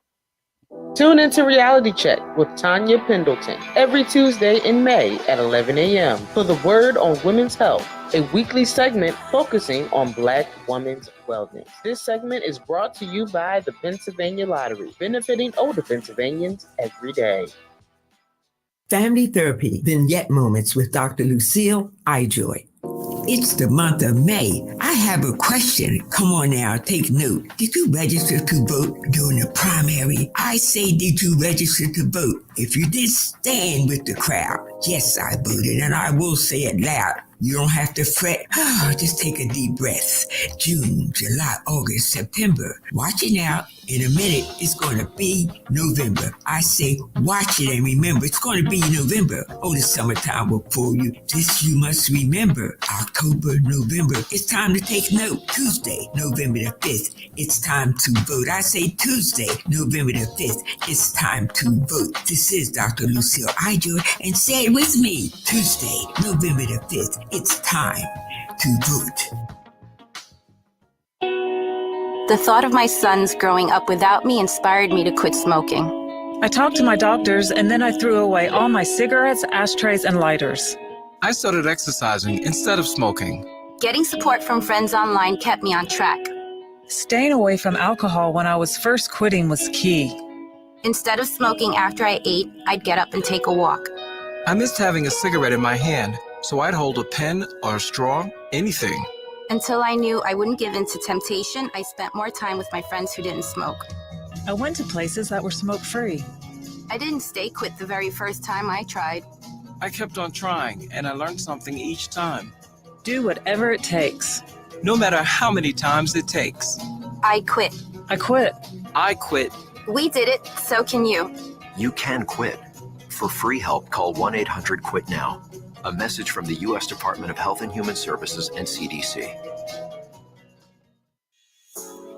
Tune into Reality Check with Tanya Pendleton every Tuesday in May at 11 a.m. for the Word on Women's Health, a weekly segment focusing on Black women's wellness. This segment is brought to you by the Pennsylvania Lottery, benefiting older Pennsylvanians every day. Family Therapy Vignette Moments with Dr. Lucille Ijoy. It's the month of May. I have a question. Come on now, take note. Did you register to vote during the primary? I say, did you register to vote? If you did, stand with the crowd. Yes, I voted, and I will say it loud. You don't have to fret. Just take a deep breath. June, July, August, September. Watch it now. In a minute, it's going to be November. I say, watch it and remember, it's going to be November. Oh, the summertime will fool you. This you must remember. October, November. It's time to take note. Tuesday, November the 5th. It's time to vote. I say Tuesday, November the 5th. It's time to vote. This is Dr. Lucille Ijoy, and say it with me. Tuesday, November the 5th. It's time to vote. The thought of my sons growing up without me inspired me to quit smoking. I talked to my doctors, and then I threw away all my cigarettes, ashtrays, and lighters. I started exercising instead of smoking. Getting support from friends online kept me on track. Staying away from alcohol when I was first quitting was key. Instead of smoking after I ate, I'd get up and take a walk. I missed having a cigarette in my hand, so I'd hold a pen or a straw, anything. Until I knew I wouldn't give in to temptation, I spent more time with my friends who didn't smoke. I went to places that were smoke-free. I didn't stay quit the very first time I tried. I kept on trying, and I learned something each time. Do whatever it takes. No matter how many times it takes. I quit. I quit. I quit. We did it, so can you. You can quit. For free help, call 1-800-QUIT-NOW. A message from the U.S. Department of Health and Human Services and CDC.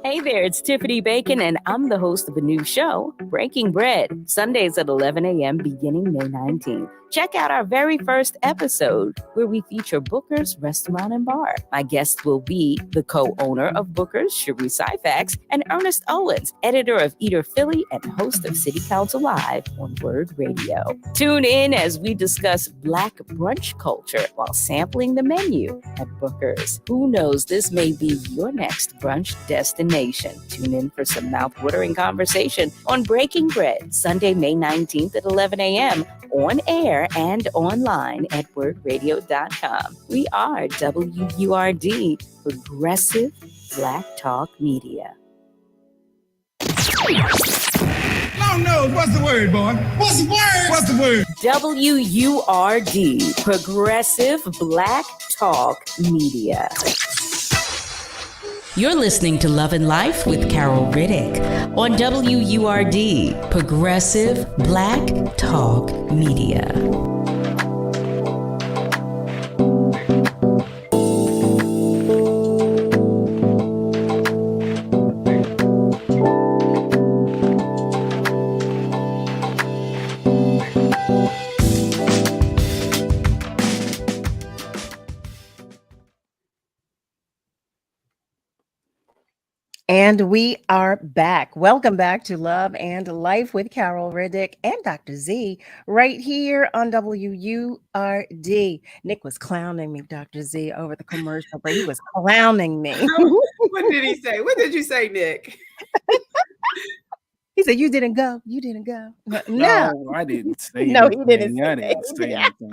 Hey there, it's Tiffany Bacon, and I'm the host of a new show, Breaking Bread, Sundays at 11 a.m. beginning May 19th. Check out our very first episode where we feature Booker's Restaurant and Bar. My guest will be the co-owner of Booker's, Cherie Syfax, and Ernest Owens, editor of Eater Philly and host of City Council Live on Word Radio. Tune in as we discuss Black brunch culture while sampling the menu at Booker's. Who knows, this may be your next brunch destination. Tune in for some mouth-watering conversation on Breaking Bread, Sunday, May 19th at 11 a.m. on air and online at wordradio.com. We are WURD, Progressive Black Talk Media. Long nose, what's the word, boy? What's the word? What's the word? WURD, Progressive Black Talk Media. You're listening to Love and Life with Carol Riddick on WURD, Progressive Black Talk Media. And we are back. Welcome back to Love and Life with Carol Riddick and Dr. Z right here on WURD. Nick was clowning me, Dr. Z, over the commercial break. He was clowning me. What did he say? What did you say, Nick? He said, "You didn't go. You didn't go." No, I didn't say No, anything. he didn't I say didn't say anything.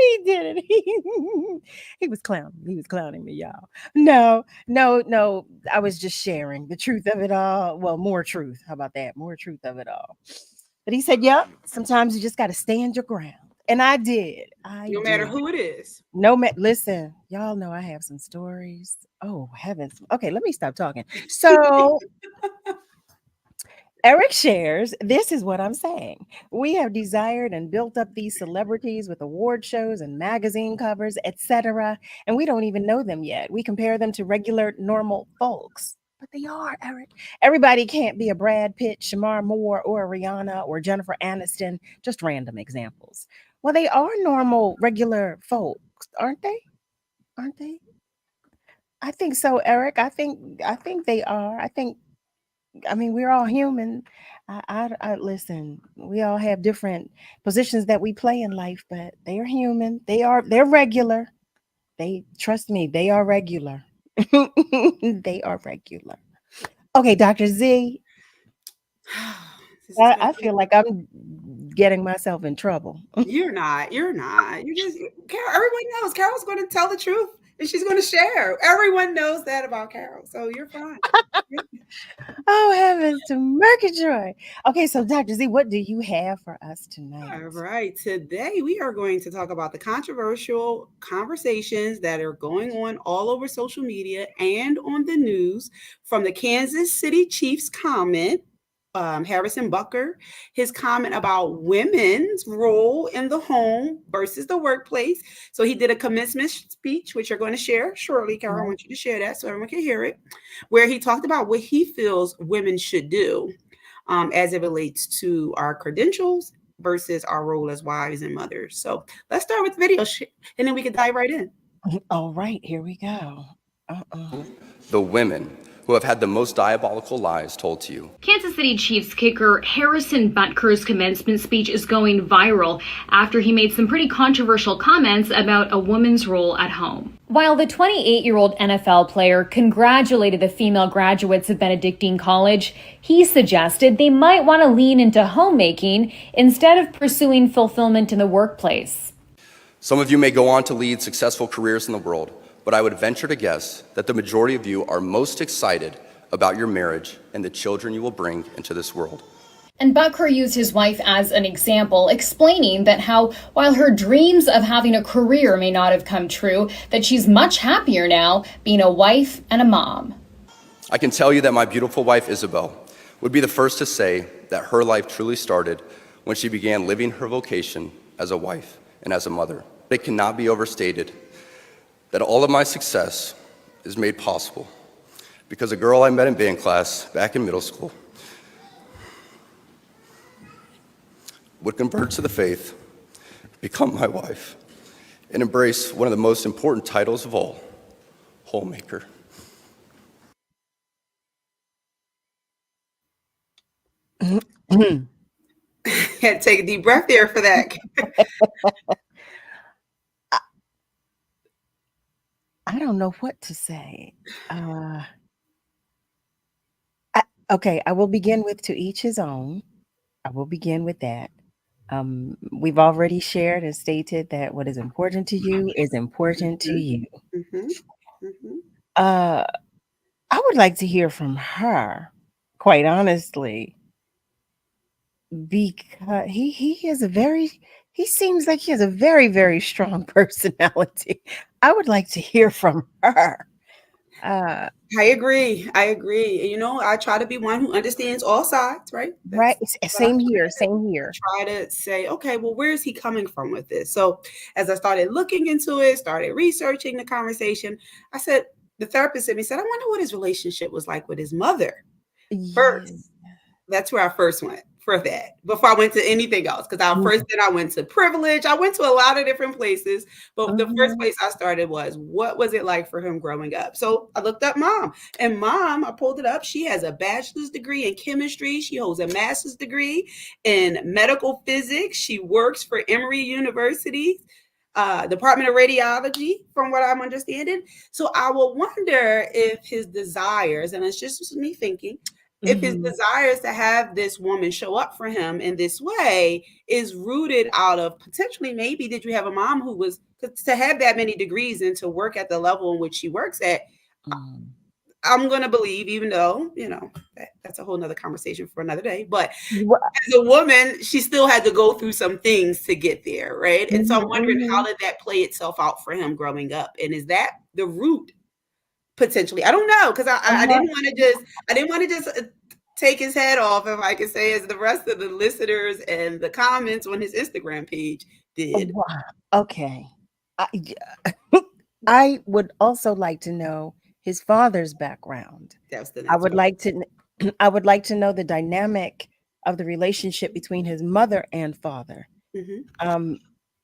He did it. He was clowning. He was clowning me, y'all. No. I was just sharing the truth of it all. Well, more truth. How about that? More truth of it all. But he said, "Yep. Sometimes you just got to stand your ground." And I did. No matter who it is. Listen, y'all know I have some stories. Oh heavens. Okay, let me stop talking. So Eric shares, this is what I'm saying. We have desired and built up these celebrities with award shows and magazine covers, etc., and we don't even know them yet. We compare them to regular, normal folks. But they are, Eric. Everybody can't be a Brad Pitt, Shamar Moore, or a Rihanna, or Jennifer Aniston, just random examples. Well, they are normal, regular folks, aren't they? Aren't they? I think so, Eric. I think they are. I mean, we're all human. I listen. We all have different positions that we play in life, but they are human. They're regular. They trust me. They are regular. They are regular. Okay, Dr. Z. I feel like I'm getting myself in trouble. You're not. You're just Carol. Everyone knows Carol's going to tell the truth and she's going to share. Everyone knows that about Carol, so you're fine. Oh, heavens to Murgatroyd. Okay, so Dr. Z, what do you have for us tonight? All right. Today, we are going to talk about the controversial conversations that are going on all over social media and on the news, from the Kansas City Chiefs comment, Harrison Butker, his comment about women's role in the home versus the workplace. So he did a commencement speech, which you're going to share shortly, Carol. I want you to share that so everyone can hear it, where he talked about what he feels women should do as it relates to our credentials versus our role as wives and mothers. So let's start with the video and then we can dive right in. All right, here we go. The women who have had the most diabolical lies told to you. Kansas City Chiefs kicker Harrison Butker's commencement speech is going viral after he made some pretty controversial comments about a woman's role at home. While the 28-year-old NFL player congratulated the female graduates of Benedictine College, he suggested they might want to lean into homemaking instead of pursuing fulfillment in the workplace. Some of you may go on to lead successful careers in the world, but I would venture to guess that the majority of you are most excited about your marriage and the children you will bring into this world. And Butker used his wife as an example, explaining that how, while her dreams of having a career may not have come true, that she's much happier now being a wife and a mom. I can tell you that my beautiful wife, Isabel, would be the first to say that her life truly started when she began living her vocation as a wife and as a mother. It cannot be overstated that all of my success is made possible because a girl I met in band class back in middle school would convert to the faith, become my wife, and embrace one of the most important titles of all, homemaker. Had to take a deep breath there for that. I don't know what to say. Okay, I will begin with to each his own. I will begin with that. We've already shared and stated that what is important to you is important to you. I would like to hear from her, quite honestly, because he seems like he has a very, very strong personality. I would like to hear from her. I agree. You know, I try to be one who understands all sides, right? Right. Same here. Try to say, okay, well, where is he coming from with this? So as I started looking into it, started researching the conversation, I said, the therapist in me said, I wonder what his relationship was like with his mother. First, that's where I first went. for that before I went to anything else. Because then I went to privilege. I went to a lot of different places. But the first place I started was, what was it like for him growing up? So I looked up mom. And mom, I pulled it up. She has a bachelor's degree in chemistry. She holds a master's degree in medical physics. She works for Emory University. Department of Radiology, from what I'm understanding. So I will wonder if his desires, and it's just me thinking, if his desires to have this woman show up for him in this way is rooted out of potentially, maybe did you have a mom who was, to have that many degrees and to work at the level in which she works at, I'm going to believe, even though, that's a whole nother conversation for another day. But as a woman, she still had to go through some things to get there, right? And so I'm wondering, how did that play itself out for him growing up? And is that the root potentially? I don't know, because I didn't want to just take his head off, if I could say, as the rest of the listeners and the comments on his Instagram page did. Okay. I would also like to know his father's background. I would like to know the dynamic of the relationship between his mother and father.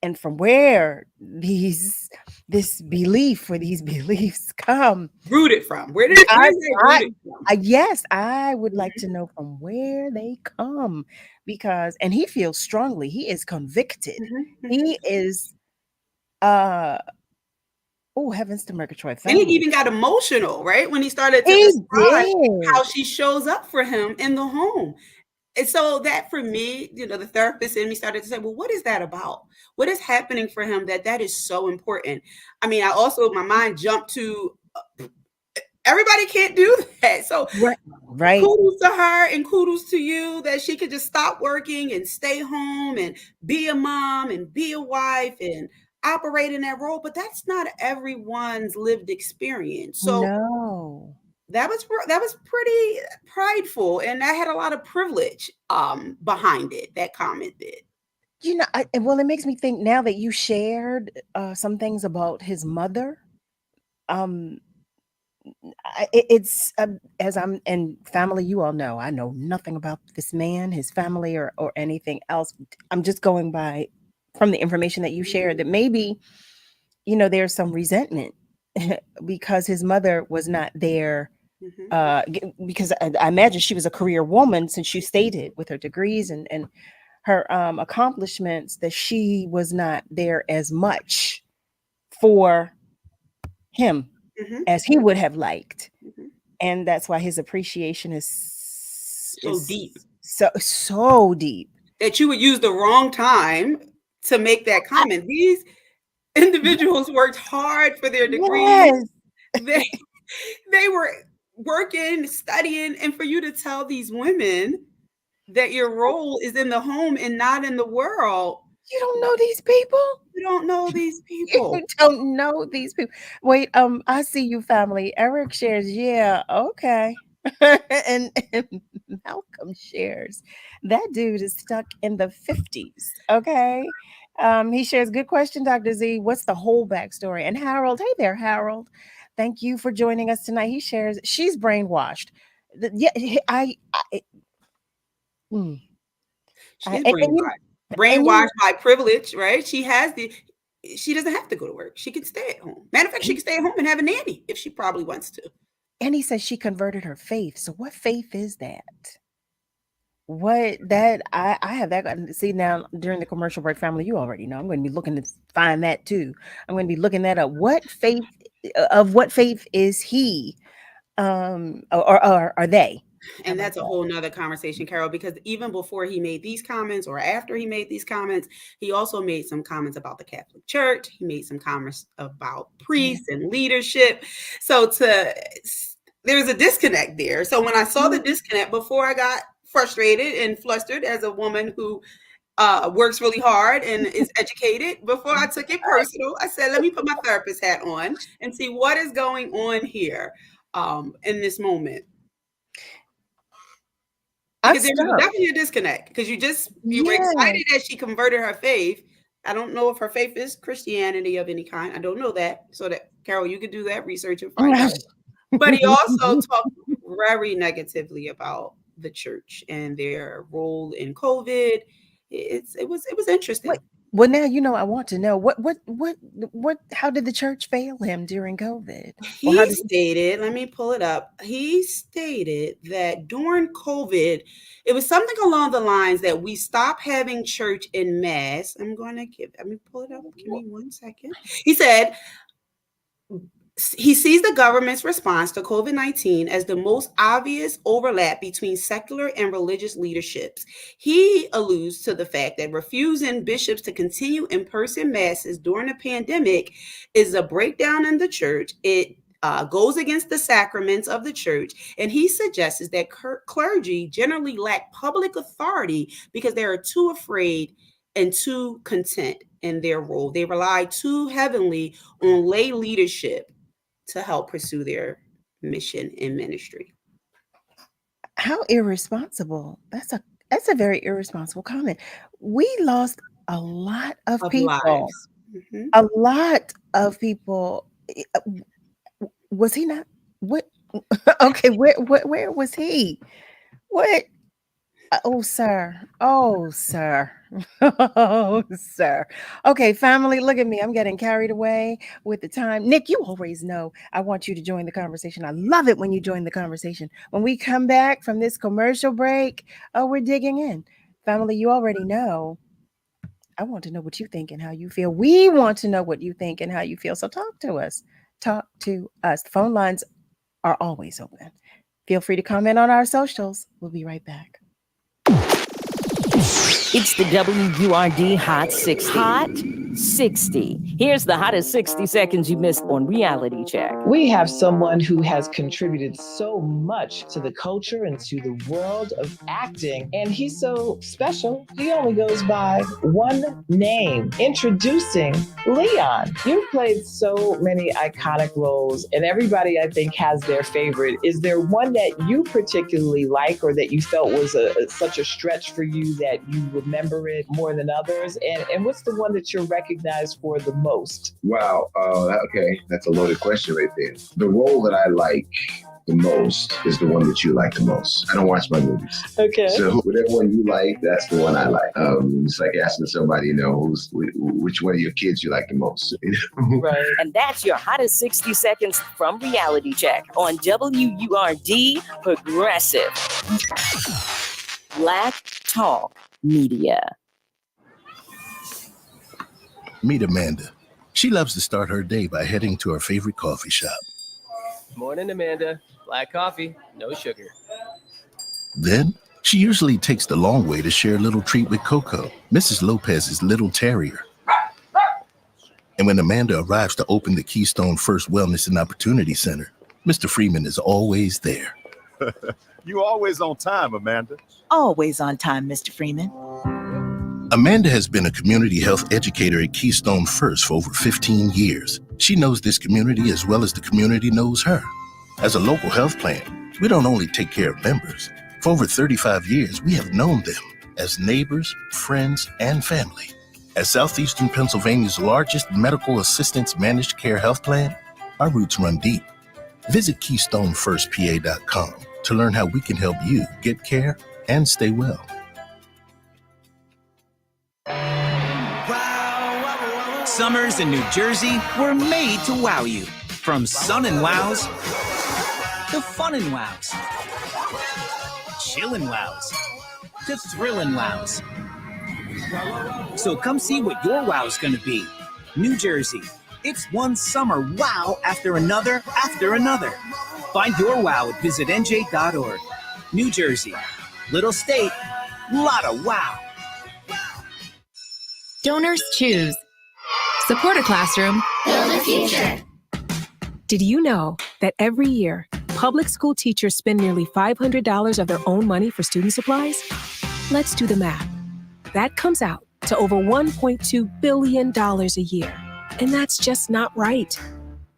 And from where these beliefs come. Rooted from. Where is it rooted from? Yes, I would like to know from where they come, because, and he feels strongly, he is convicted. He is heavens to Murgatroyd. And he even got emotional, right? When he started to describe how she shows up for him in the home. And so that, for me, the therapist in me started to say, well, what is that about? What is happening for him that is so important? I mean, my mind jumped to, everybody can't do that. So right. Kudos to her and kudos to you that she could just stop working and stay home and be a mom and be a wife and operate in that role. But that's not everyone's lived experience. So no. That was pretty prideful, and that had a lot of privilege behind it. That comment did. Well, it makes me think now that you shared some things about his mother. It's as I'm and family. You all know I know nothing about this man, his family, or anything else. I'm just going by from the information that you shared that maybe there's some resentment because his mother was not there. Because I imagine she was a career woman, since you stated with her degrees and her accomplishments, that she was not there as much for him as he would have liked. And that's why his appreciation is deep. So deep. That you would use the wrong time to make that comment. These individuals worked hard for their degrees. Yes. They were working, studying, and for you to tell these women that your role is in the home and not in the world. You don't know these people. You don't know these people. You don't know these people. Wait, I see you, family. Eric shares, yeah, okay. and Malcolm shares, that dude is stuck in the 50s. Okay. He shares, good question, Dr. Z. What's the whole backstory? And Harold, hey there, Harold. Thank you for joining us tonight. He shares, she's brainwashed. Yeah, She's brainwashed by privilege, right? She doesn't have to go to work. She can stay at home. Matter of fact, she can stay at home and have a nanny if she probably wants to. And he says she converted her faith. So what faith is that? What that I have that. See, now during the commercial break, family, you already know I'm going to be looking to find that too. I'm going to be looking that up. What faith is he? Or are they? And that's a whole nother conversation, Carol, because even before he made these comments or after he made these comments, he also made some comments about the Catholic Church. He made some comments about priests and leadership. So there's a disconnect there. So when I saw the disconnect, before I got frustrated and flustered as a woman who works really hard and is educated, before I took it personal, I said, let me put my therapist hat on and see what is going on here in this moment. Because there was definitely a disconnect, because you were excited that she converted her faith. I don't know if her faith is Christianity of any kind. I don't know that. So that, Carol, you could do that research and find out. But he also talked very negatively about the church and their role in COVID. It was interesting. Wait, well, now I want to know what how did the church fail him during COVID? He stated, let me pull it up. He stated that during COVID, it was something along the lines that we stopped having church in mass. Let me pull it up. Give me 1 second. He said, he sees the government's response to COVID-19 as the most obvious overlap between secular and religious leaderships. He alludes to the fact that refusing bishops to continue in-person masses during the pandemic is a breakdown in the church. It goes against the sacraments of the church. And he suggests that clergy generally lack public authority because they are too afraid and too content in their role. They rely too heavily on lay leadership to help pursue their mission and ministry. How irresponsible. That's a very irresponsible comment. We lost a lot of people. Mm-hmm. A lot of people. Was he not? What? Okay, where was he? What? Oh, sir. Oh, sir. Oh, sir. Okay, family, look at me. I'm getting carried away with the time. Nick, you always know I want you to join the conversation. I love it when you join the conversation. When we come back from this commercial break, we're digging in. Family, you already know. I want to know what you think and how you feel. We want to know what you think and how you feel. So talk to us. Talk to us. The phone lines are always open. Feel free to comment on our socials. We'll be right back. It's the WURD Hot 60. Hot 60. Here's the hottest 60 seconds you missed on Reality Check. We have someone who has contributed so much to the culture and to the world of acting, and he's so special, he only goes by one name. Introducing Leon. You've played so many iconic roles, and everybody, I think, has their favorite. Is there one that you particularly like or that you felt was such a stretch for you that you remember it more than others? And what's the one that you're recognized for the most? Wow. Okay. That's a loaded question right there. The role that I like the most is the one that you like the most. I don't watch my movies. Okay. So whatever one you like, that's the one I like. It's like asking somebody, which one of your kids you like the most. Right. And that's your hottest 60 seconds from Reality Check on WURD Progressive. Black Talk Media. Meet Amanda. She loves to start her day by heading to her favorite coffee shop. Morning, Amanda. Black coffee, no sugar. Then, she usually takes the long way to share a little treat with Coco, Mrs. Lopez's little terrier. And when Amanda arrives to open the Keystone First Wellness and Opportunity Center, Mr. Freeman is always there. You always on time, Amanda. Always on time, Mr. Freeman. Amanda has been a community health educator at Keystone First for over 15 years. She knows this community as well as the community knows her. As a local health plan, we don't only take care of members. For over 35 years, we have known them as neighbors, friends, and family. As Southeastern Pennsylvania's largest medical assistance managed care health plan, our roots run deep. Visit KeystoneFirstPA.com to learn how we can help you get care and stay well. Summers in New Jersey were made to wow you. From sun and wows to fun and wows, chillin' wows to thrillin' wows. So come see what your wow's gonna be. New Jersey, it's one summer wow after another after another. Find your wow at visitnj.org. New Jersey, little state, lot of wow. Donors choose. Support a classroom. Build a future. Did you know that every year, public school teachers spend nearly $500 of their own money for student supplies? Let's do the math. That comes out to over $1.2 billion a year. And that's just not right.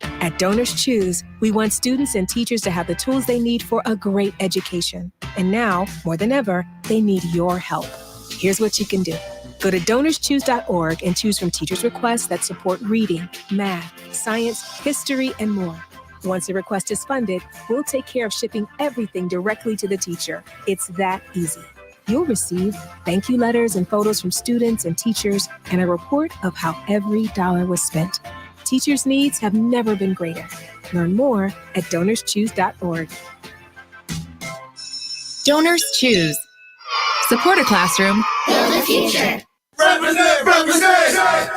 At Donors Choose, we want students and teachers to have the tools they need for a great education. And now, more than ever, they need your help. Here's what you can do. Go to donorschoose.org and choose from teachers' requests that support reading, math, science, history, and more. Once a request is funded, we'll take care of shipping everything directly to the teacher. It's that easy. You'll receive thank you letters and photos from students and teachers and a report of how every dollar was spent. Teachers' needs have never been greater. Learn more at donorschoose.org. Donors Choose. Support a classroom. Build a future.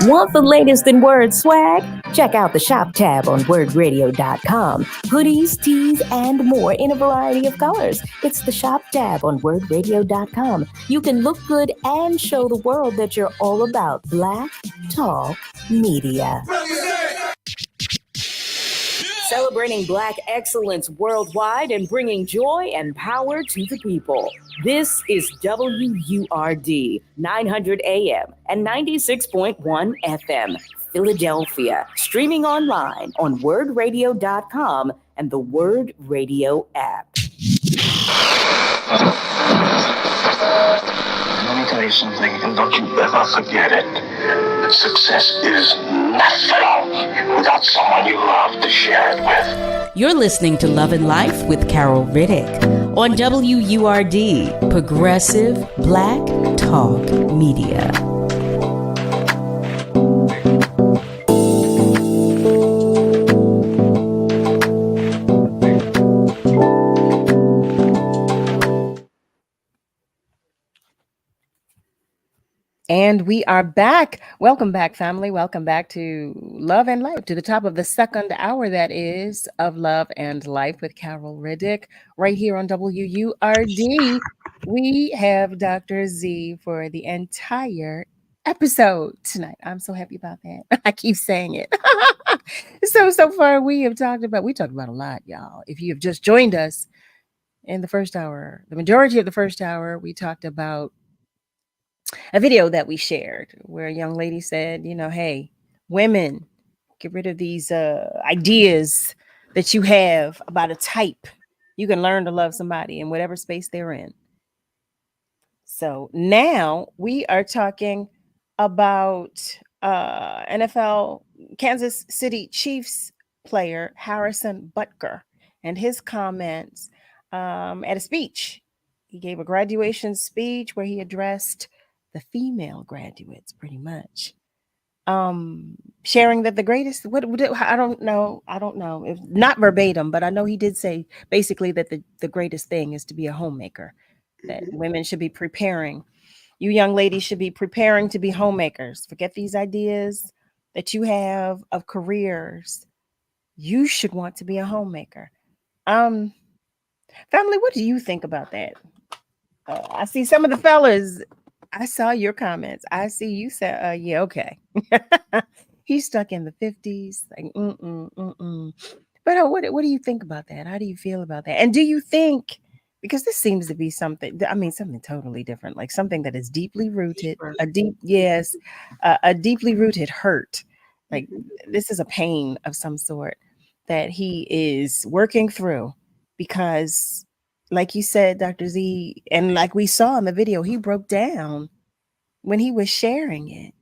Want the latest in word swag? Check out the shop tab on wordradio.com. Hoodies, tees, and more in a variety of colors. It's the shop tab on wordradio.com. You can look good and show the world that you're all about Black Talk Media. Celebrating Black excellence worldwide and bringing joy and power to the people. This is WURD 900 AM and 96.1 FM, Philadelphia. Streaming online on wordradio.com and the Word Radio app. Let me tell you something, and don't you ever forget it. Success is nothing without someone you love to share it with. You're listening to Love and Life with Carol Riddick on WURD, Progressive Black Talk Media. And we are back. Welcome back, family. Welcome back to Love and Life, to the top of the second hour, that is, of Love and Life with Carol Riddick, right here on WURD. We have Dr. Z for the entire episode tonight. I'm so happy about that. I keep saying it. So far we talked about a lot, y'all. If you have just joined us in the first hour, the majority of the first hour, we talked about a video that we shared where a young lady said, hey, women, get rid of these ideas that you have about a type. You can learn to love somebody in whatever space they're in. So now we are talking about NFL Kansas City Chiefs player Harrison Butker and his comments at a speech. He gave a graduation speech where he addressed the female graduates, pretty much, sharing that the greatest, I don't know, if not verbatim, but I know he did say basically that the greatest thing is to be a homemaker, that women should be preparing. You young ladies should be preparing to be homemakers. Forget these ideas that you have of careers. You should want to be a homemaker. Family, what do you think about that? I see some of the fellas. I saw your comments. I see you said, yeah, okay. He's stuck in the 50s. Like, But what do you think about that? How do you feel about that? And do you think, because this seems to be something totally different, like something that is deeply rooted, a deeply rooted hurt. Like this is a pain of some sort that he is working through because, like you said, Dr. Z, and like we saw in the video, he broke down when he was sharing it.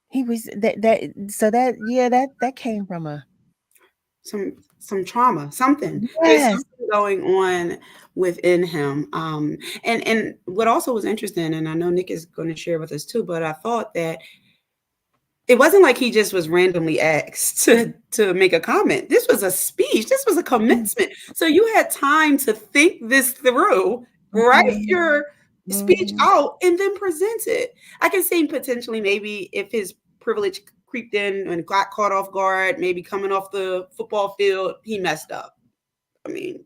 He was that came from some trauma, something. Yes. There's something going on within him. And what also was interesting, and I know Nick is going to share with us too, but I thought that it wasn't like he just was randomly asked to make a comment. This was a speech. This was a commencement. So you had time to think this through, write your speech out, and then present it. I can see potentially maybe if his privilege creeped in and got caught off guard, maybe coming off the football field, he messed up. I mean,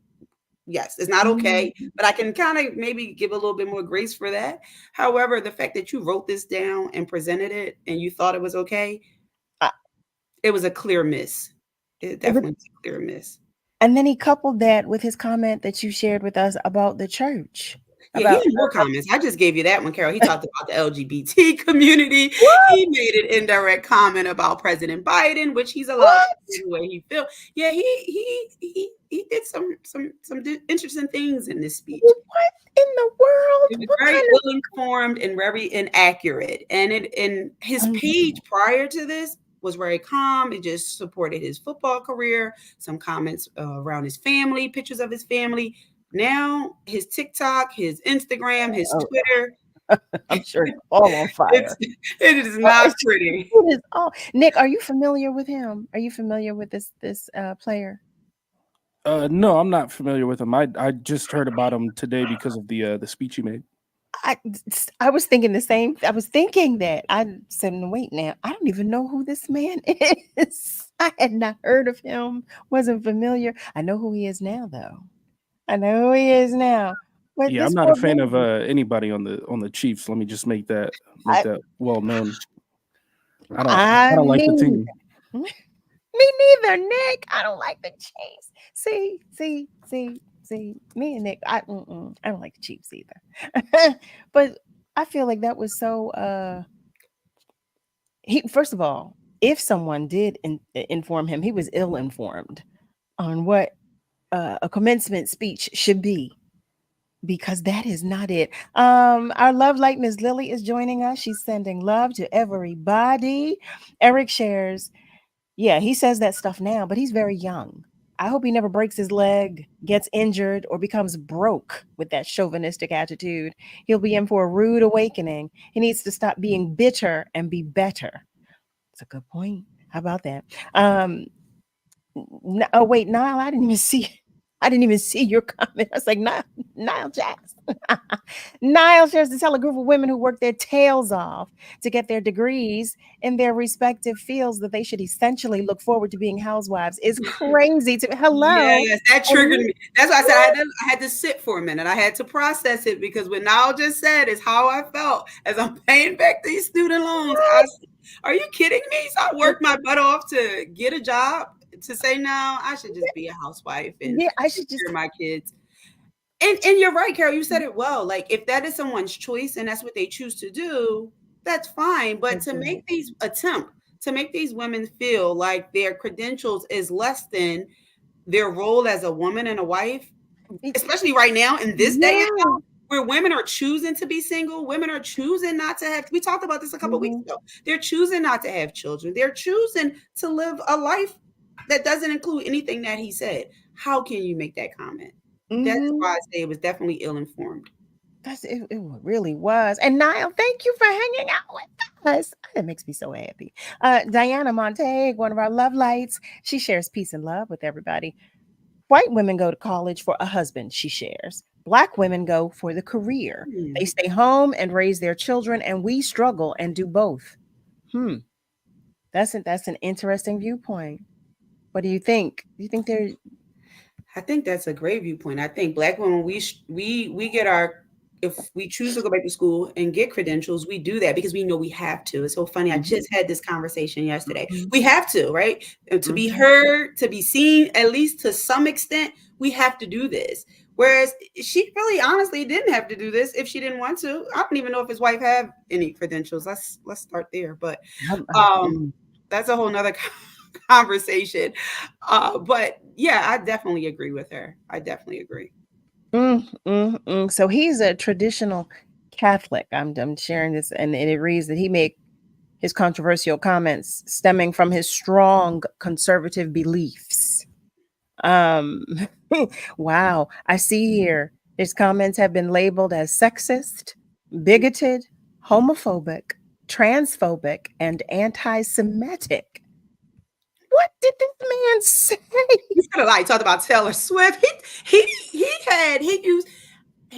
yes, it's not okay, but I can kind of maybe give a little bit more grace for that. However, the fact that you wrote this down and presented it and you thought it was okay, it was a clear miss. It definitely was a clear miss. And then he coupled that with his comment that you shared with us about the church. Yeah, he had more comments. I just gave you that one, Carol. He talked about the LGBT community. What? He made an indirect comment about President Biden, which he's allowed to do the way he feels. Yeah, he did some interesting things in this speech. What in the world? It was very ill-informed and very inaccurate. And his page prior to this was very calm. It just supported his football career. Some comments around his family, pictures of his family. Now his TikTok, his Instagram, his Twitter. I'm sure it's all on fire. It is not pretty. It is all. Nick, are you familiar with him? Are you familiar with this player? No, I'm not familiar with him. I just heard about him today because of the speech he made. I was thinking the same. I was thinking that. I said, no, wait now. I don't even know who this man is. I had not heard of him. Wasn't familiar. I know who he is now, though. I know who he is now. But Yeah, I'm not a fan of anybody on the Chiefs. Let me just make that well known. I don't like the team. Me neither, Nick. I don't like the Chiefs. See. Me and Nick, I don't like the Chiefs either. But I feel like that was so. First of all, if someone did inform him, he was ill-informed on what a commencement speech should be, because that is not it. Our love light, Ms. Lily, is joining us. She's sending love to everybody. Eric shares, yeah, he says that stuff now, but he's very young. I hope he never breaks his leg, gets injured, or becomes broke with that chauvinistic attitude. He'll be in for a rude awakening. He needs to stop being bitter and be better. That's a good point. How about that? Oh wait, Niall, I didn't even see your comment. I was like, Niall Jackson. Niall shares to tell a group of women who work their tails off to get their degrees in their respective fields that they should essentially look forward to being housewives is crazy. Hello. Yes, that triggered me. That's why I said I had to sit for a minute. I had to process it, because what Niall just said is how I felt as I'm paying back these student loans. Are you kidding me? So I worked my butt off to get a job, to say, no, I should just be a housewife and I should just take care of my kids. And you're right, Carol, you said it well. Like, if that is someone's choice and that's what they choose to do, that's fine. But to make these women feel like their credentials is less than their role as a woman and a wife, especially right now in this day and age, where women are choosing to be single, women are choosing not to have, we talked about this a couple of weeks ago. They're choosing not to have children. They're choosing to live a life that doesn't include anything that he said. How can you make that comment? That's why I say it was definitely ill-informed. It really was. And Niall, thank you for hanging out with us. That makes me so happy. Diana Montague, one of our love lights, she shares peace and love with everybody. White women go to college for a husband, she shares. Black women go for the career. They stay home and raise their children, and we struggle and do both. That's an interesting viewpoint. What do you think? Do you think they're... I think that's a great viewpoint. I think Black women, we get our, if we choose to go back to school and get credentials, we do that because we know we have to. It's so funny. I just had this conversation yesterday. We have to, right? To be heard, to be seen, at least to some extent, we have to do this. Whereas she really honestly didn't have to do this if she didn't want to. I don't even know if his wife have any credentials. Let's start there. But that's a whole nother conversation. But yeah, I definitely agree with her. I definitely agree. So he's a traditional Catholic. I'm sharing this, and it reads that he made his controversial comments stemming from his strong conservative beliefs. Wow. I see here his comments have been labeled as sexist, bigoted, homophobic, transphobic, and anti-Semitic. What did this man say? He's gonna like talk about Taylor Swift. He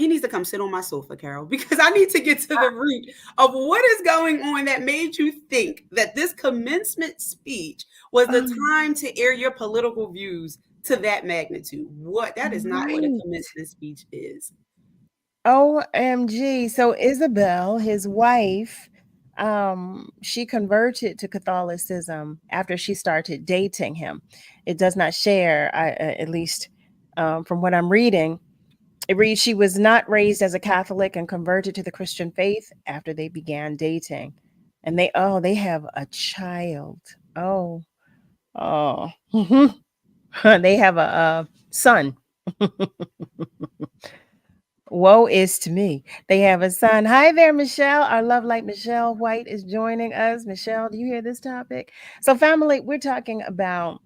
needs to come sit on my sofa, Carol, because I need to get to the root of what is going on that made you think that this commencement speech was the time to air your political views to that magnitude. That is not what a commencement speech is. OMG. So Isabel, his wife, she converted to Catholicism after she started dating him. It does not share, at least from what I'm reading. It reads she was not raised as a Catholic and converted to the Christian faith after they began dating. And they have a child. They have a son. Woe is to me. They have a son. Hi there, Michelle. Our love light Michelle White is joining us. Michelle, do you hear this topic? So, family, we're talking about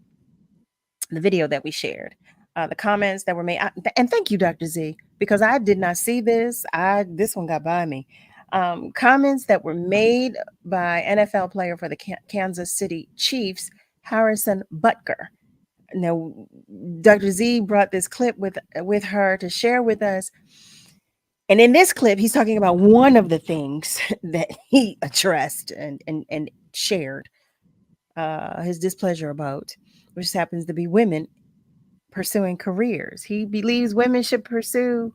the video that we shared, the comments that were made. And thank you, Dr. Z, because I did not see this. This one got by me. Comments that were made by NFL player for the Kansas City Chiefs, Harrison Butker. Now, Dr. Z brought this clip with her to share with us. And in this clip, he's talking about one of the things that he addressed and shared his displeasure about, which happens to be women pursuing careers. He believes women should pursue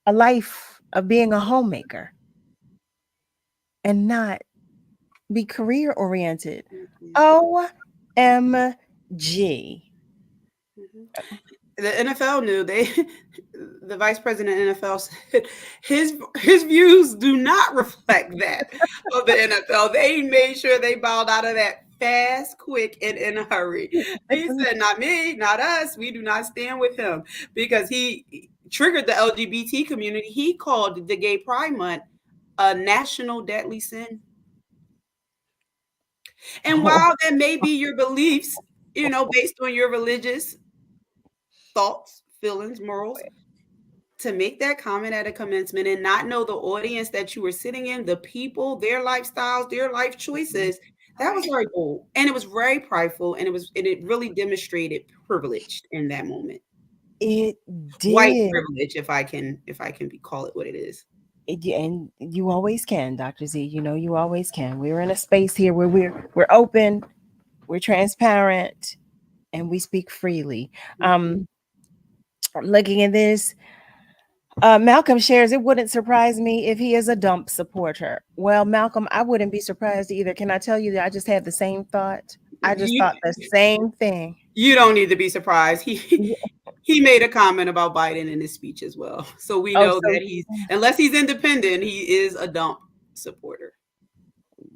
a life of being a homemaker and not be career oriented. OMG. The NFL knew. The vice president of NFL said his views do not reflect that of the NFL. They made sure they bowed out of that fast, quick, and in a hurry. He said, "Not me, not us. We do not stand with him," because he triggered the LGBT community. He called the Gay Pride Month a national deadly sin. And while that may be your beliefs, based on your religious thoughts, feelings, morals, to make that comment at a commencement and not know the audience that you were sitting in, the people, their lifestyles, their life choices, that was very bold. And it was very prideful, and it really demonstrated privilege in that moment. It did. White privilege, if I can call it what it is. And you always can, Dr. Z. You always can. We're in a space here where we're open, we're transparent, and we speak freely. Looking at this, Malcolm shares, it wouldn't surprise me if he is a dump supporter. Well, Malcolm, I wouldn't be surprised either. Can I tell you that I just had the same thought? I just thought the same thing. You don't need to be surprised. He made a comment about Biden in his speech as well. So we know that unless he's independent, he is a dump supporter.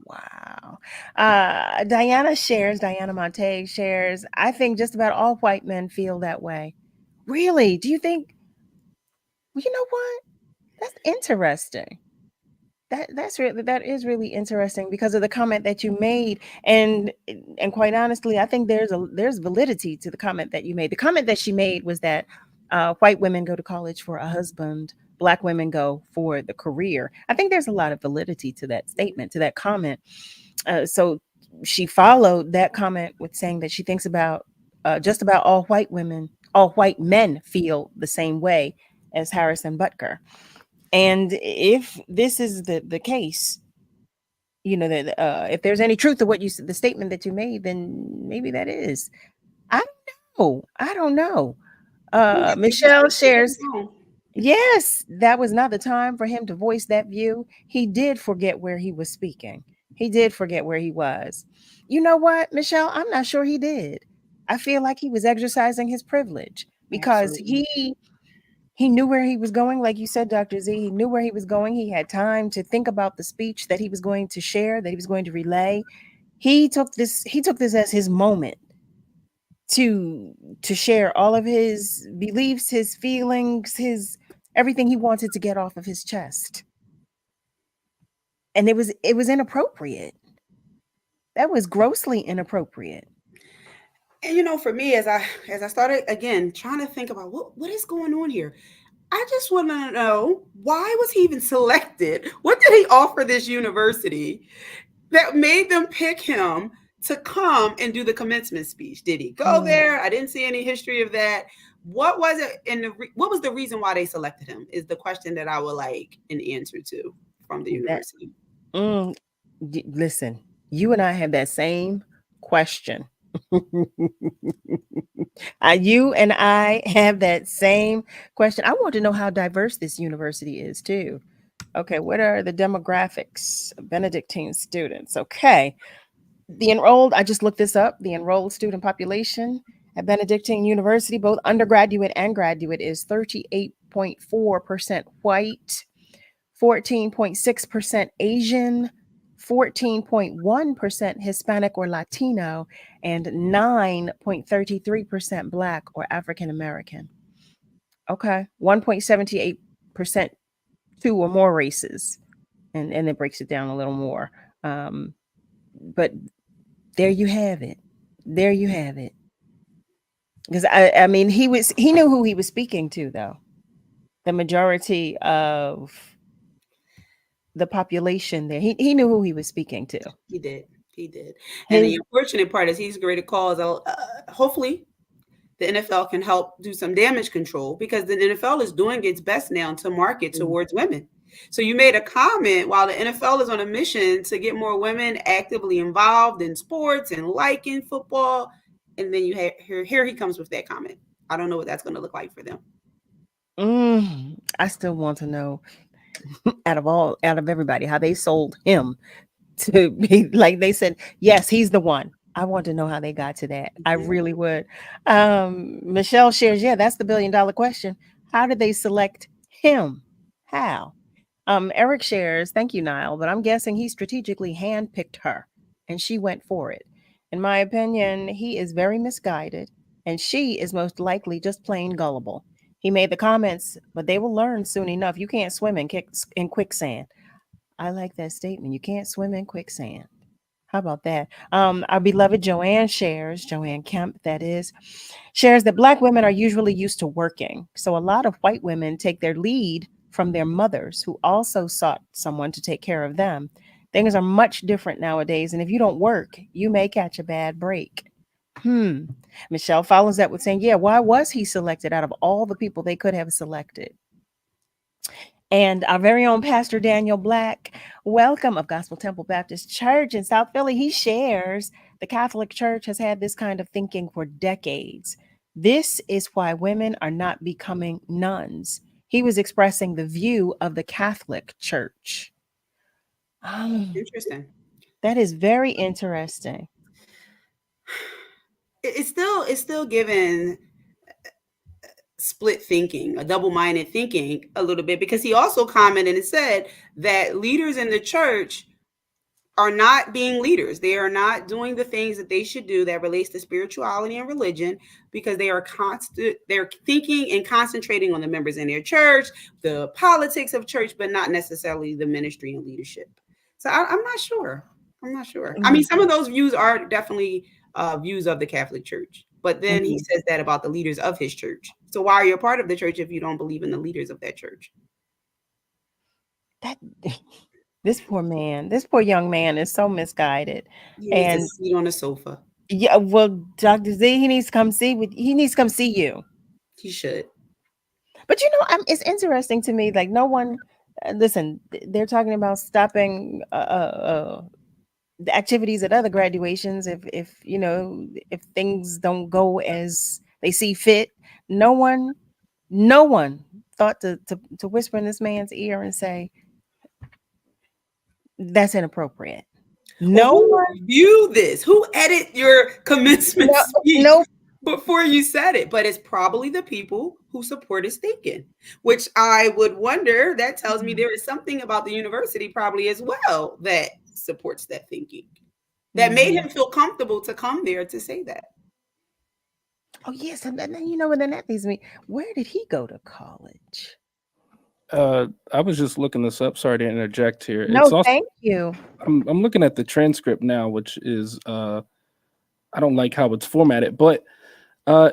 Wow. Diana Montague shares, I think just about all white men feel that way. Really? Do you think? You know what? That's interesting. That is really interesting because of the comment that you made, and quite honestly, I think there's validity to the comment that you made. The comment that she made was that white women go to college for a husband, Black women go for the career. I think there's a lot of validity to that statement, to that comment. So she followed that comment with saying that she thinks about just about all white men feel the same way as Harrison Butker. And if this is the case, that if there's any truth to what you said, the statement that you made, then maybe that is. I don't know. Michelle shares, yes, that was not the time for him to voice that view. He did forget where he was speaking. He did forget where he was. You know what, Michelle? I'm not sure he did. I feel like he was exercising his privilege because he knew where he was going. Like you said, Dr. Z, he knew where he was going. He had time to think about the speech that he was going to share, that he was going to relay. He took this as his moment to share all of his beliefs, his feelings, his everything he wanted to get off of his chest. And it was inappropriate. That was grossly inappropriate. And for me, as I started again trying to think about what is going on here, I just want to know, why was he even selected? What did he offer this university that made them pick him to come and do the commencement speech? Did he go there? I didn't see any history of that. What was it? And what was the reason why they selected him? Is the question that I would like an answer to from the university. Listen, you and I have that same question. You and I have that same question. I want to know how diverse this university is too. Okay, what are the demographics of Benedictine students? Okay, I just looked this up, the enrolled student population at Benedictine University, both undergraduate and graduate, is 38.4% white, 14.6% Asian, 14.1% Hispanic or Latino, and 9.33% Black or African American. Okay. 1.78% two or more races. And it breaks it down a little more. But there you have it. There you have it. Because I mean, he knew who he was speaking to, though. The majority of the population there, he knew who he was speaking to. He did. And the unfortunate part is he's going to cause, hopefully, the NFL can help do some damage control, because the NFL is doing its best now to market towards women. So you made a comment while the NFL is on a mission to get more women actively involved in sports and liking football. And then here he comes with that comment. I don't know what that's going to look like for them. I still want to know out of everybody, how they sold him to be like, they said, yes, he's the one. I want to know how they got to that. I really would. Michelle shares, yeah, that's the $1 billion question. How did they select him? How? Eric shares, thank you, Niall, but I'm guessing he strategically handpicked her and she went for it. In my opinion, he is very misguided and she is most likely just plain gullible. He made the comments, but they will learn soon enough. You can't swim in quicksand. I like that statement. You can't swim in quicksand. How about that? Our beloved Joanne Kemp, that is, shares that Black women are usually used to working. So a lot of white women take their lead from their mothers, who also sought someone to take care of them. Things are much different nowadays. And if you don't work, you may catch a bad break. Michelle follows that with saying, yeah, why was he selected out of all the people they could have selected? And our very own Pastor Daniel Black, welcome, of Gospel Temple Baptist Church in South Philly. He shares the Catholic Church has had this kind of thinking for decades. This is why women are not becoming nuns. He was expressing the view of the Catholic Church. Interesting. That is very interesting. It's still given split thinking, a double-minded thinking a little bit, because he also commented and said that leaders in the church are not being leaders. They are not doing the things that they should do that relates to spirituality and religion, because they're thinking and concentrating on the members in their church, the politics of church, but not necessarily the ministry and leadership. So I'm not sure. I mean, some of those views are definitely views of the Catholic Church, but then he says that about the leaders of his church. So why are you a part of the church if you don't believe in the leaders of that church? This poor young man is so misguided. He needs to sit on the sofa. Yeah, well, Dr. Z, he needs to come see you. He should. But it's interesting to me, like, no one, listen, they're talking about stopping the activities at other graduations if things don't go as they see fit. No one thought to whisper in this man's ear and say, that's inappropriate. Who view this? Who edit your commencement speech before you said it? But it's probably the people who support his thinking, which I would wonder. That tells me there is something about the university probably as well that supports that thinking, that made him feel comfortable to come there to say that. Oh, yes. And then, and then that leads me, where did he go to college? I was just looking this up. Sorry to interject here. No, thank you. I'm looking at the transcript now, which is I don't like how it's formatted, but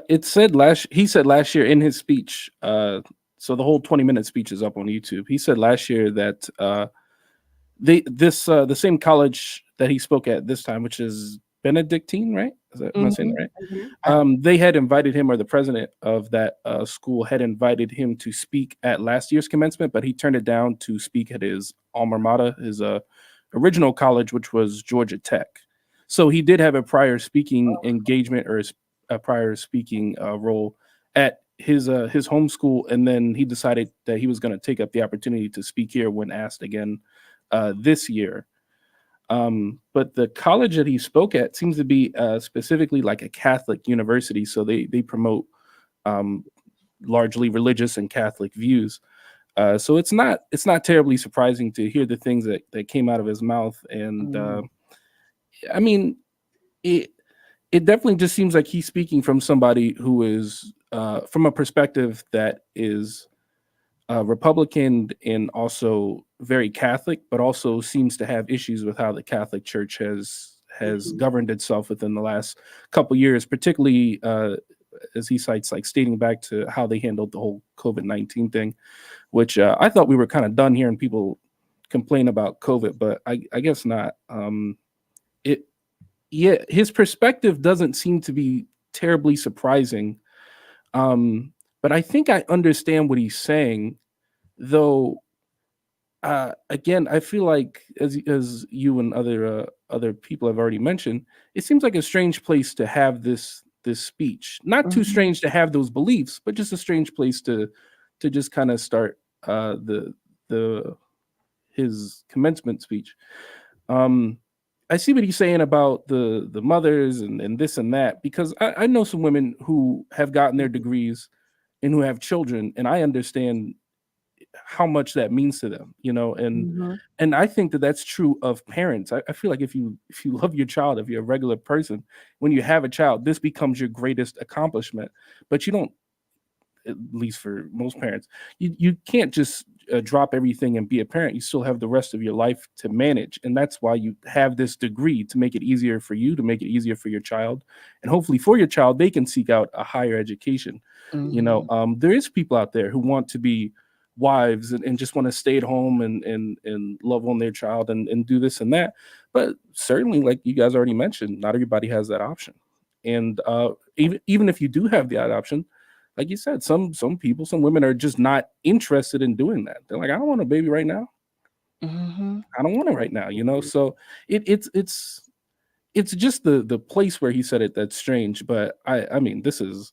he said last year in his speech. So the whole 20-minute speech is up on YouTube. He said last year that the same college that he spoke at this time, which is Benedictine, right? Am I saying that right? They had invited him, or the president of that school had invited him to speak at last year's commencement, but he turned it down to speak at his alma mater, his original college, which was Georgia Tech. So he did have a prior speaking engagement, or a prior speaking role at his home school, and then he decided that he was going to take up the opportunity to speak here when asked again this year. But the college that he spoke at seems to be specifically like a Catholic university, so they promote largely religious and Catholic views. So it's not terribly surprising to hear the things that came out of his mouth, and I mean, it definitely just seems like he's speaking from somebody who is from a perspective that is Republican and also very Catholic, but also seems to have issues with how the Catholic Church has governed itself within the last couple years, particularly as he cites, like stating back to how they handled the whole COVID-19 thing, which I thought we were kind of done hearing people complain about COVID, but I guess not. His perspective doesn't seem to be terribly surprising. But I think I understand what he's saying, though. Again, I feel like as you and other people have already mentioned, it seems like a strange place to have this speech. Not too strange to have those beliefs, but just a strange place to just kind of start his commencement speech. I see what he's saying about the mothers and this and that, because I know some women who have gotten their degrees and who have children, and I understand how much that means to them, and I think that that's true of parents. I feel like if you love your child, if you're a regular person, when you have a child, this becomes your greatest accomplishment. But you don't, at least for most parents, you can't just drop everything and be a parent. You still have the rest of your life to manage, and that's why you have this degree, to make it easier for you, to make it easier for your child, and hopefully for your child they can seek out a higher education. There is people out there who want to be wives and just want to stay at home and love on their child and do this and that, but certainly, like you guys already mentioned, not everybody has that option. And even if you do have the option, like you said, some people, some women are just not interested in doing that. They're like, I don't want a baby right now. I don't want it right now, So it's just the place where he said it that's strange. But I mean, this is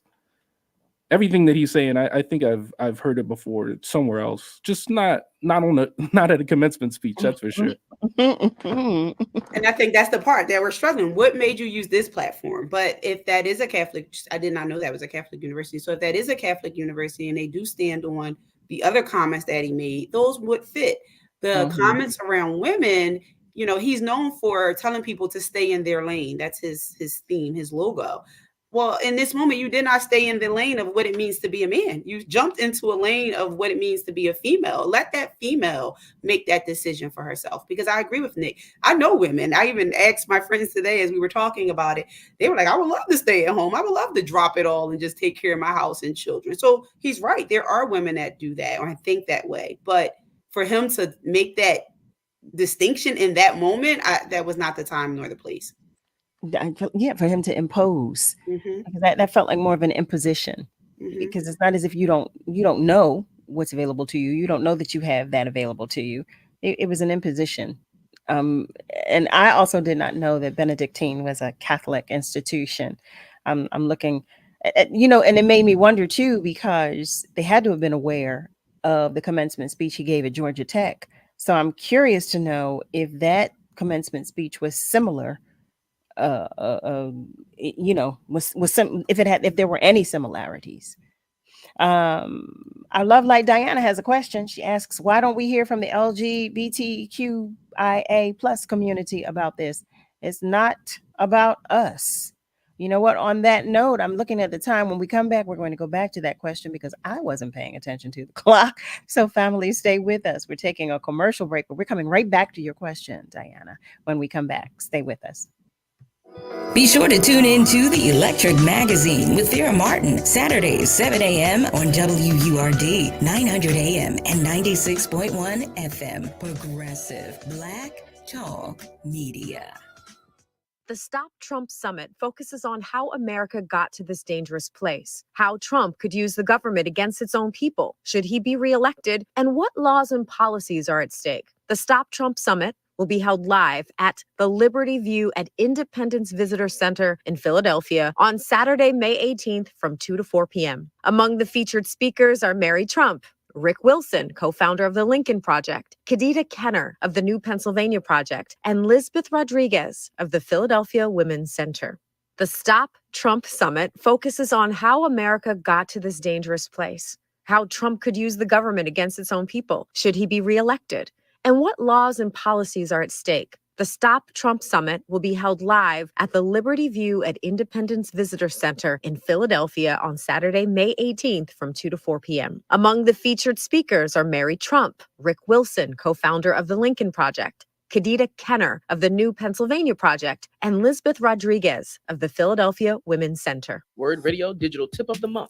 everything that he's saying. I think I've heard it before somewhere else, just not at a commencement speech. That's for sure. And I think that's the part that we're struggling. What made you use this platform? But if that is a Catholic, I did not know that was a Catholic university. So if that is a Catholic university and they do stand on the other comments that he made, those would fit. The comments around women, he's known for telling people to stay in their lane. That's his theme, his logo. Well, in this moment, you did not stay in the lane of what it means to be a man. You jumped into a lane of what it means to be a female. Let that female make that decision for herself. Because I agree with Nick. I know women. I even asked my friends today as we were talking about it. They were like, I would love to stay at home. I would love to drop it all and just take care of my house and children. So he's right. There are women that do that, or I think that way. But for him to make that distinction in that moment, that was not the time nor the place. Yeah, for him to impose, because that felt like more of an imposition, because it's not as if you don't know what's available to you. You don't know that you have that available to you. It was an imposition. And I also did not know that Benedictine was a Catholic institution. I'm looking at, and it made me wonder too, because they had to have been aware of the commencement speech he gave at Georgia Tech. So I'm curious to know if that commencement speech was similar. If there were any similarities. Our Love Light Diana has a question. She asks, why don't we hear from the LGBTQIA plus community about this? It's not about us. You know what? On that note, I'm looking at the time. When we come back, we're going to go back to that question because I wasn't paying attention to the clock. So family, stay with us. We're taking a commercial break, but we're coming right back to your question, Diana, when we come back. Stay with us. Be sure to tune in to The Electric Magazine with Vera Martin, Saturdays, 7 a.m. on WURD, 900 a.m. and 96.1 FM. Progressive Black Talk Media. The Stop Trump Summit focuses on how America got to this dangerous place, how Trump could use the government against its own people, should he be reelected, and what laws and policies are at stake. The Stop Trump Summit will be held live at the Liberty View at Independence Visitor Center in Philadelphia on Saturday, May 18th from 2 to 4 p.m. Among the featured speakers are Mary Trump, Rick Wilson, co-founder of the Lincoln Project, Khadija Kenner of the New Pennsylvania Project, and Lisbeth Rodriguez of the Philadelphia Women's Center. The Stop Trump Summit focuses on how America got to this dangerous place, how Trump could use the government against its own people, should he be reelected, and what laws and policies are at stake. The Stop Trump Summit will be held live at the Liberty View at Independence Visitor Center in Philadelphia on Saturday, May 18th from 2 to 4 p.m. Among the featured speakers are Mary Trump, Rick Wilson, co-founder of the Lincoln Project, Kadita Kenner of the New Pennsylvania Project, and Lisbeth Rodriguez of the Philadelphia Women's Center. Word Radio Digital Tip of the Month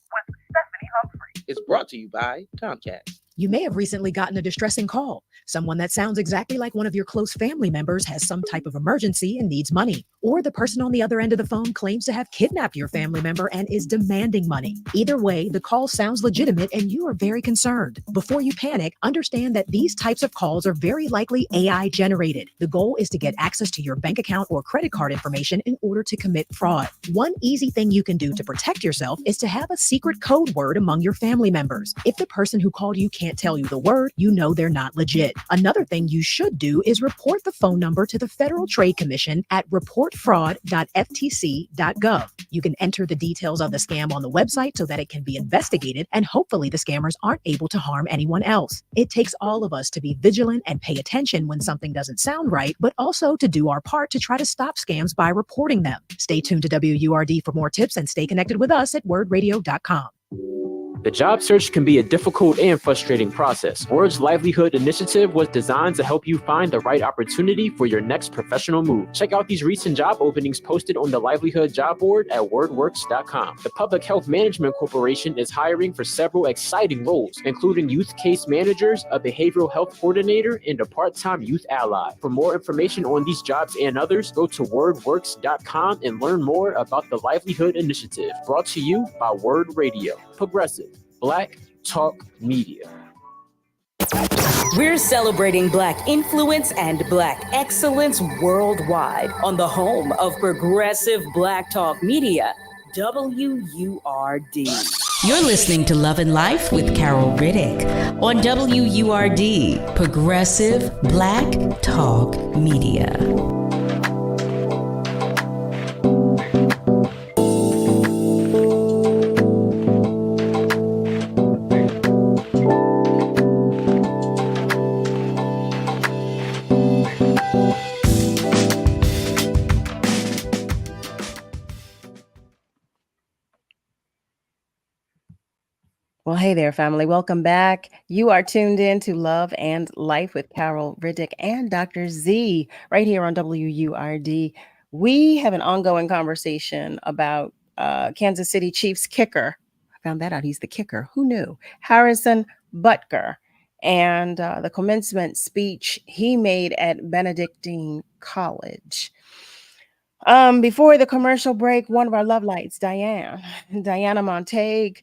is brought to you by Comcast. You may have recently gotten a distressing call. Someone that sounds exactly like one of your close family members has some type of emergency and needs money. Or the person on the other end of the phone claims to have kidnapped your family member and is demanding money. Either way, the call sounds legitimate and you are very concerned. Before you panic, understand that these types of calls are very likely AI generated. The goal is to get access to your bank account or credit card information in order to commit fraud. One easy thing you can do to protect yourself is to have a secret code word among your family members. If the person who called you can't tell you the word, you know they're not legit. Another thing you should do is report the phone number to the Federal Trade Commission at reportfraud.ftc.gov. You can enter the details of the scam on the website so that it can be investigated, and hopefully the scammers aren't able to harm anyone else. It takes all of us to be vigilant and pay attention when something doesn't sound right, but also to do our part to try to stop scams by reporting them. Stay tuned to WURD for more tips and stay connected with us at wordradio.com. The job search can be a difficult and frustrating process. Word's Livelihood Initiative was designed to help you find the right opportunity for your next professional move. Check out these recent job openings posted on the Livelihood job board at wordworks.com. The Public Health Management Corporation is hiring for several exciting roles, including youth case managers, a behavioral health coordinator, and a part-time youth ally. For more information on these jobs and others, go to wordworks.com and learn more about the Livelihood Initiative, brought to you by Word Radio. Progressive Black Talk Media. We're celebrating Black influence and Black excellence worldwide on the home of progressive Black Talk Media, WURD. You're listening to Love and Life with Carol Riddick on WURD, Progressive Black Talk Media. Well, hey there, family. Welcome back. You are tuned in to Love and Life with Carol Riddick and Dr. Z right here on WURD. We have an ongoing conversation about Kansas City Chiefs kicker. I found that out. He's the kicker. Who knew? Harrison Butker, and the commencement speech he made at Benedictine College. Before the commercial break, one of our love lights, Diana Montague,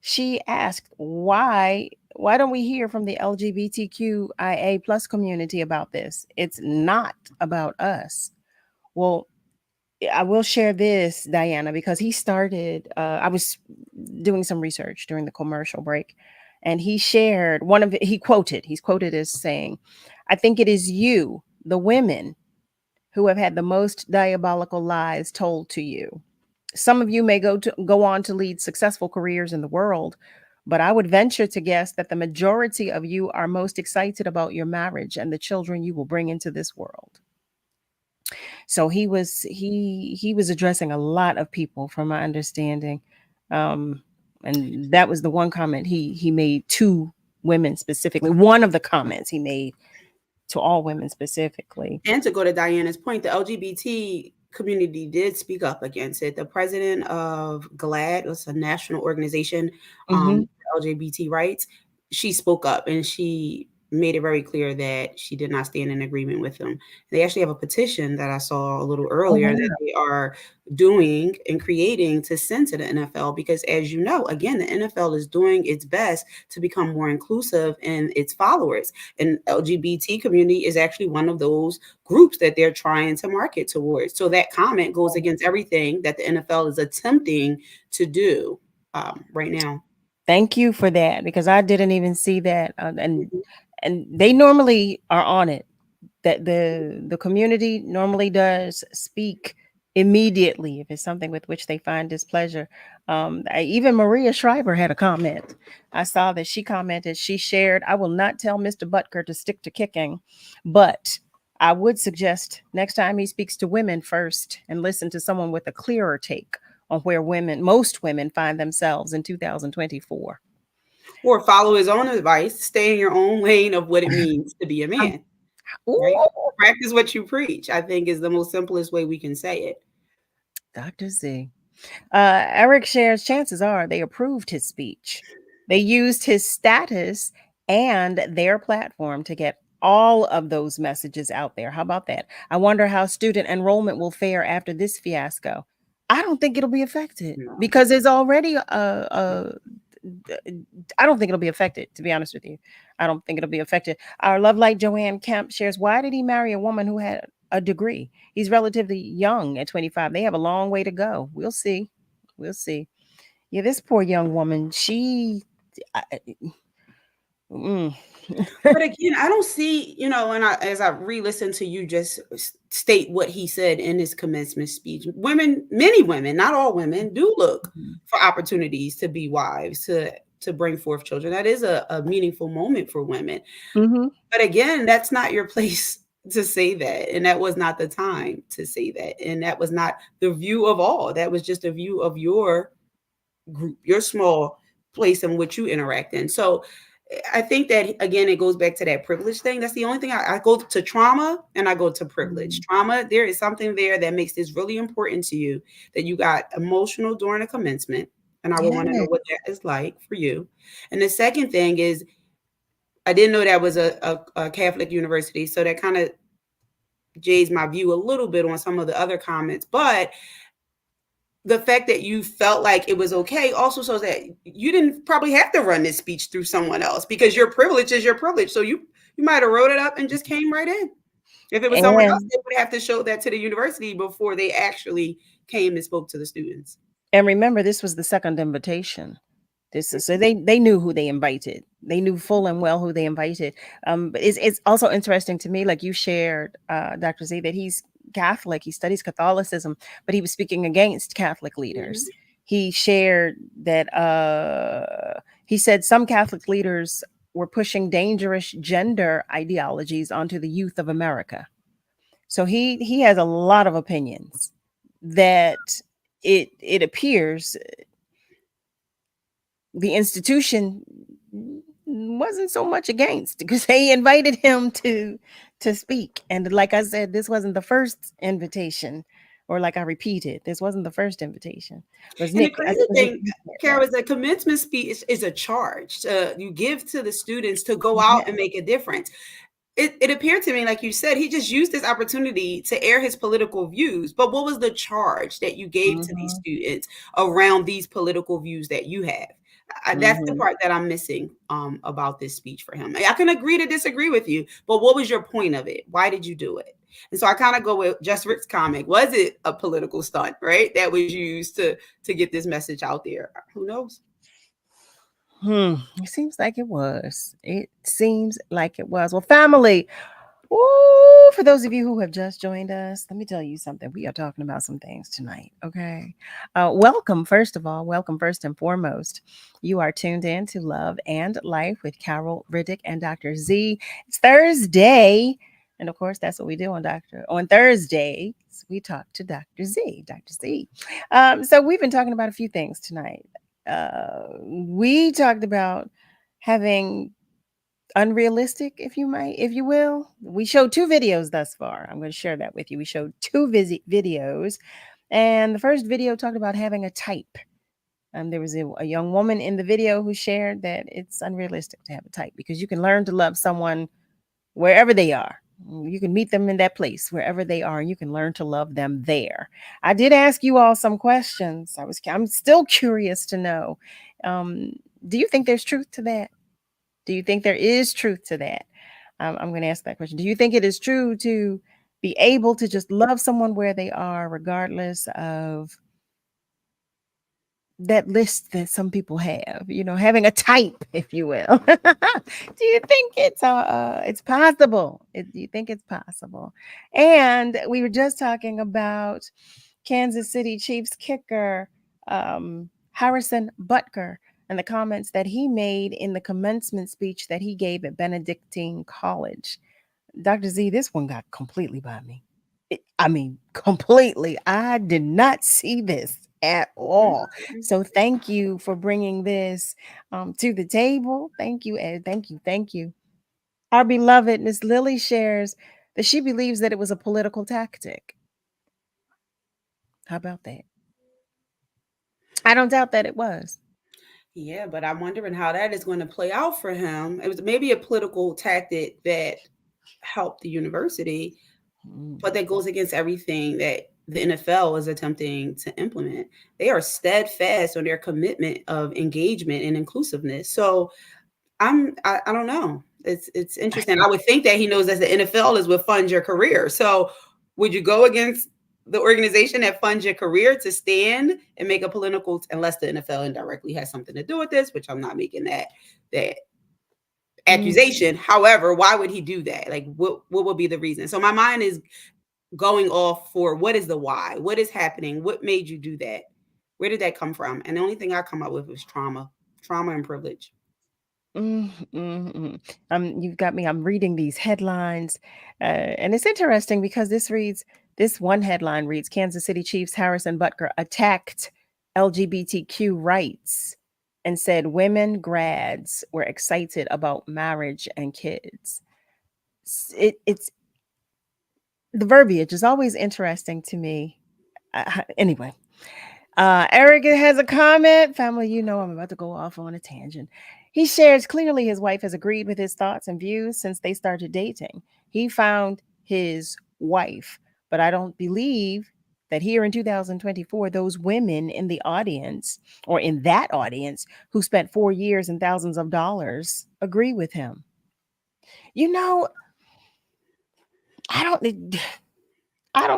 she asked, why don't we hear from the LGBTQIA plus community about this? It's not about us. Well, I will share this, Diana, because he started, I was doing some research during the commercial break, and he shared he's quoted as saying, "I think it is you, the women, who have had the most diabolical lies told to you. Some of you may go on to lead successful careers in the world, but I would venture to guess that the majority of you are most excited about your marriage and the children you will bring into this world." So he was addressing a lot of people, from my understanding, and that was the one comment he made to women specifically. One of the comments he made to all women specifically. And to go to Diana's point, the LGBT community did speak up against it. The president of GLAAD, it's a national organization on LGBT rights, she spoke up and she made it very clear that she did not stand in agreement with them. They actually have a petition that I saw a little earlier that they are doing and creating to send to the NFL, because as you know, again, the NFL is doing its best to become more inclusive in its followers. And LGBT community is actually one of those groups that they're trying to market towards. So that comment goes against everything that the NFL is attempting to do right now. Thank you for that, because I didn't even see that. And they normally are on it. That the community normally does speak immediately if it's something with which they find displeasure. Even Maria Shriver had a comment. I saw that she commented, she shared, "I will not tell Mr. Butker to stick to kicking, but I would suggest next time he speaks to women first and listen to someone with a clearer take on where most women find themselves in 2024. Or follow his own advice, stay in your own lane of what it means to be a man. Right? Practice what you preach, I think, is the most simplest way we can say it. Dr. Z. Eric shares chances are they approved his speech. They used his status and their platform to get all of those messages out there. How about that? I wonder how student enrollment will fare after this fiasco. I don't think it'll be affected because there's already I don't think it'll be affected, to be honest with you. I don't think it'll be affected. Our love light Joanne Kemp shares, why did he marry a woman who had a degree? He's relatively young at 25. They have a long way to go. We'll see. We'll see. Yeah, this poor young woman, But again, I don't see, and as I re-listen to you just state what he said in his commencement speech, many women, not all women, do look for opportunities to be wives, to bring forth children. That is a meaningful moment for women. But again, that's not your place to say that. And that was not the time to say that. And that was not the view of all. That was just a view of your group, your small place in which you interact in. So I think that, again, it goes back to that privilege thing. That's the only thing I go to trauma and I go to privilege. Trauma, there is something there that makes this really important to you, that you got emotional during a commencement. And I would want to know what that is like for you. And the second thing is, I didn't know that was a Catholic university. So that kind of jays my view a little bit on some of the other comments. But the fact that you felt like it was okay also shows that you didn't probably have to run this speech through someone else, because your privilege is your privilege. So you might have wrote it up and just came right in. If it was someone else, they would have to show that to the university before they actually came and spoke to the students. And remember, this was the second invitation. So they knew who they invited. They knew full and well who they invited. But it's also interesting to me, like you shared, Dr. Z, that he's Catholic. He studies Catholicism, but he was speaking against Catholic leaders. He shared that he said some Catholic leaders were pushing dangerous gender ideologies onto the youth of America. So he has a lot of opinions that it appears the institution wasn't so much against, because they invited him to speak. And like I said, this wasn't the first invitation, or like I repeated, this wasn't the first invitation. And the crazy thing, Carol, is the commencement speech is a charge you give to the students to go out and make a difference. It appeared to me, like you said, he just used this opportunity to air his political views. But what was the charge that you gave to these students around these political views that you have? That's the part that I'm missing about this speech for him. I can agree to disagree with you, but what was your point of it? Why did you do it? And so I kind of go with Just Rick's comment. Was it a political stunt, right, that was used to get this message out there? Who knows? It seems like it was. It seems like it was. Well, family, ooh, for those of you who have just joined us, let me tell you something. We are talking about some things tonight, okay? Welcome, first of all. Welcome, first and foremost. You are tuned in to Love and Life with Carol Riddick and Dr. Z. It's Thursday. And of course, that's what we do on Thursdays. We talk to Dr. Z. Dr. Z. So we've been talking about a few things tonight. We talked about having unrealistic, if you will. We showed 2 videos thus far. I'm going to share that with you. We showed 2 videos, and the first video talked about having a type. There was a young woman in the video who shared that it's unrealistic to have a type, because you can learn to love someone wherever they are. You can meet them in that place, wherever they are, and you can learn to love them there. I did ask you all some questions. I'm still curious to know, do you think there's truth to that? Do you think there is truth to that? I'm going to ask that question. Do you think it is true to be able to just love someone where they are, regardless of that list that some people have, having a type, if you will? Do you think it's possible? Do you think it's possible? And we were just talking about Kansas City Chiefs kicker Harrison Butker and the comments that he made in the commencement speech that he gave at Benedictine College. Dr. Z, this one got completely by me. Completely. I did not see this at all. So thank you for bringing this to the table. Thank you, Ed. Thank you. Our beloved Miss Lily shares that she believes that it was a political tactic. How about that? I don't doubt that it was. Yeah, but I'm wondering how that is going to play out for him. It was maybe a political tactic that helped the university, but that goes against everything that the NFL is attempting to implement. They are steadfast on their commitment of engagement and inclusiveness. So I don't know. It's interesting. I would think that he knows that the NFL is what funds your career. So would you go against the organization that funds your career to stand and make a political, unless the NFL indirectly has something to do with this, which I'm not making that accusation. However, why would he do that? Like what would be the reason? So my mind is going off for what is the why? What is happening? What made you do that? Where did that come from? And the only thing I come up with was trauma and privilege. You've got me. I'm reading these headlines, and it's interesting because this one headline reads: Kansas City Chiefs Harrison Butker attacked LGBTQ rights and said women grads were excited about marriage and kids. It's the verbiage is always interesting to me. Anyway. Eric has a comment. Family, you know I'm about to go off on a tangent. He shares clearly his wife has agreed with his thoughts and views since they started dating. He found his wife, but I don't believe that here in 2024, those women in the audience or in that audience who spent 4 years and thousands of dollars agree with him. You know, I don't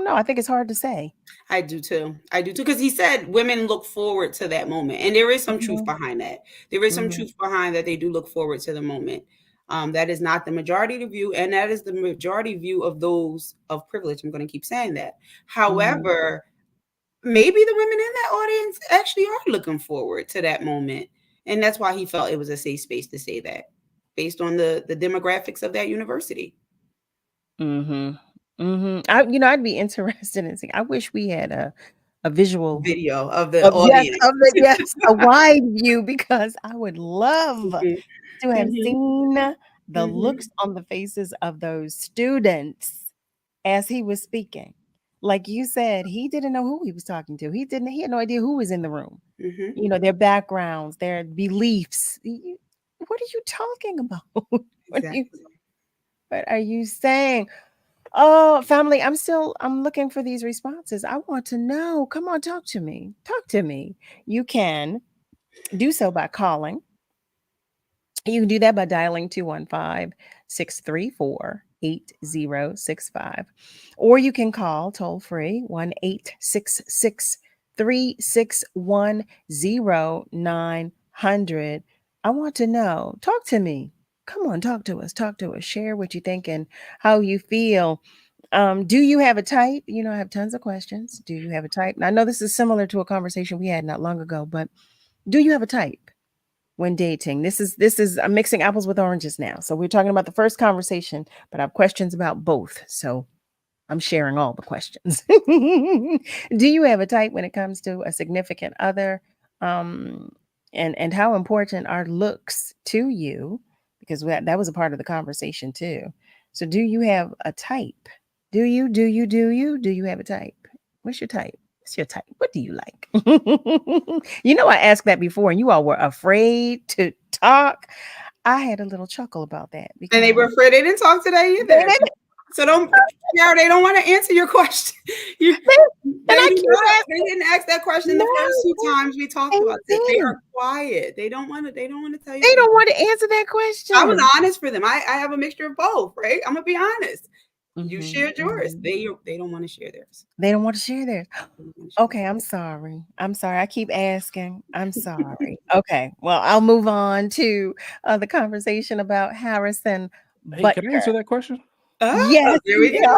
know. I think it's hard to say. I do too. Because he said women look forward to that moment. And there is some truth behind that. There is some truth behind that. They do look forward to the moment. That is not the majority of the view. And that is the majority view of those of privilege. I'm going to keep saying that. However, maybe the women in that audience actually are looking forward to that moment. And that's why he felt it was a safe space to say that based on the demographics of that university. I'd be interested in seeing. I wish we had a visual video of the audience. Yes, a wide view, because I would love to have seen the looks on the faces of those students as he was speaking. Like you said, he didn't know who he was talking to. He had no idea who was in the room. You know, their backgrounds, their beliefs. What are you talking about? What are you saying? Oh, family, I'm looking for these responses. I want to know. Come on, talk to me. You can do so by calling. You can do that by dialing 215-634-8065. Or you can call toll free 1-866-361-0900. I want to know. Talk to me. Come on, talk to us. Share what you think and how you feel. Do you have a type? You know, I have tons of questions. Do you have a type? Now, I know this is similar to a conversation we had not long ago, but do you have a type when dating? This is I'm mixing apples with oranges now. So we're talking about the first conversation, but I have questions about both. So I'm sharing all the questions. Do you have a type when it comes to a significant other? And how important are looks to you? Because that was a part of the conversation too. So do you have a type? Do you have a type? What's your type? What's your type? What do you like? You know, I asked that before and you all were afraid to talk. I had a little chuckle about that. And they were afraid. They didn't talk today either. So they don't want to answer your question. They didn't ask that question the first 2 times we talked about this. They are quiet. They don't want to tell you. They don't want to answer that question. I was honest for them. I have a mixture of both, right? I'm gonna be honest. You shared yours. They don't want to share theirs. They don't want to share theirs. Okay, I'm sorry. I keep asking. I'm sorry. Okay, well, I'll move on to the conversation about Harrison. Hey, can I answer that question? Yes, here we go.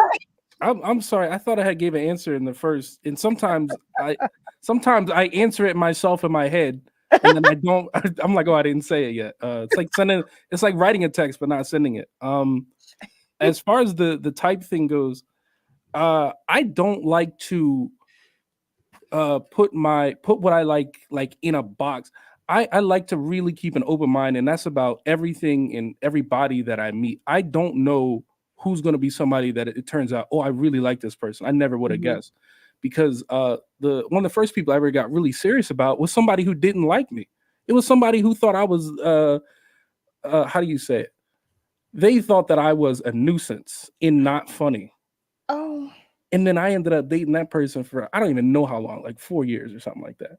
I'm sorry. I thought I had gave an answer in the first, and sometimes I answer it myself in my head, and then I don't. I'm like, oh, I didn't say it yet. It's like writing a text but not sending it. as far as the type thing goes, I don't like to put what I like in a box. I like to really keep an open mind, and that's about everything and everybody that I meet. I don't know who's going to be somebody that it turns out, oh, I really like this person. I never would have guessed, because the one of the first people I ever got really serious about was somebody who didn't like me. It was somebody who thought I was how do you say it? They thought that I was a nuisance and not funny. Oh. And then I ended up dating that person for I don't even know how long, like 4 years or something like that.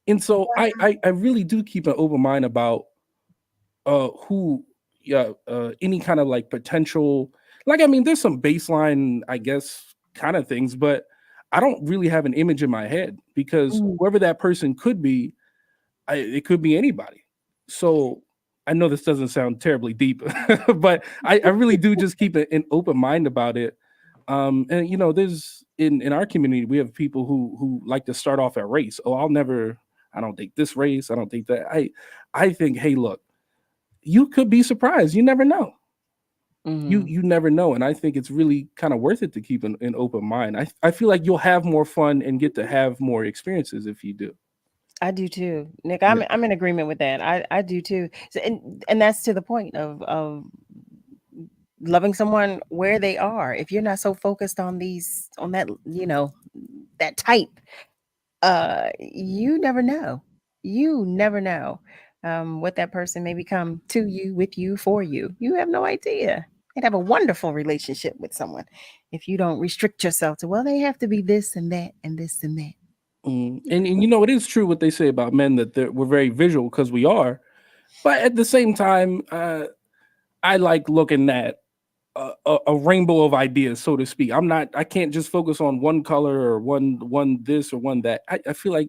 And so I really do keep an open mind about who any kind of like potential, like, I mean, there's some baseline, I guess, kind of things, but I don't really have an image in my head, because whoever that person could be, it could be anybody. So I know this doesn't sound terribly deep, but I really do just keep an open mind about it. And you know, there's in our community, we have people who like to start off at race. Oh, I don't think this race, I don't think that. I think, hey, look, you could be surprised. You never know. You never know. And I think it's really kind of worth it to keep an open mind. I feel like you'll have more fun and get to have more experiences if you do. I do too, Nick. I'm in agreement with that. I do too. So, and that's to the point of loving someone where they are. If you're not so focused on that, you know, that type, you never know. You never know what that person may become to you, with you, for you. You have no idea. You'd have a wonderful relationship with someone if you don't restrict yourself to, well, they have to be this and that and this and that. And you know, it is true what they say about men, that we're very visual, because we are. But at the same time, I like looking at a rainbow of ideas, so to speak. I can't just focus on one color or one this or one that. I feel like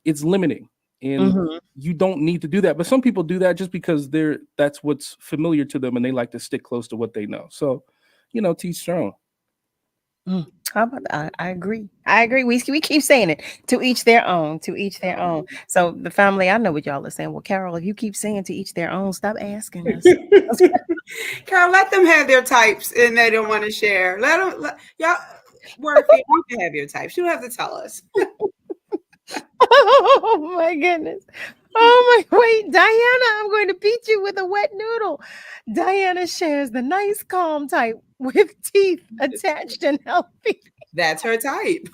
it's limiting, and you don't need to do that. But some people do that just because that's what's familiar to them, and they like to stick close to what they know. So, you know, to each their own. How about that? I agree. We keep saying it, to each their own, to each their own. So the family, I know what y'all are saying. Well, Carol, if you keep saying to each their own, stop asking us. Carol, let them have their types and they don't want to share. Y'all work it. You can have your types. You don't have to tell us. Oh my goodness. Oh my, wait, Diana, I'm going to beat you with a wet noodle. Diana shares the nice, calm type with teeth attached and healthy. That's her type.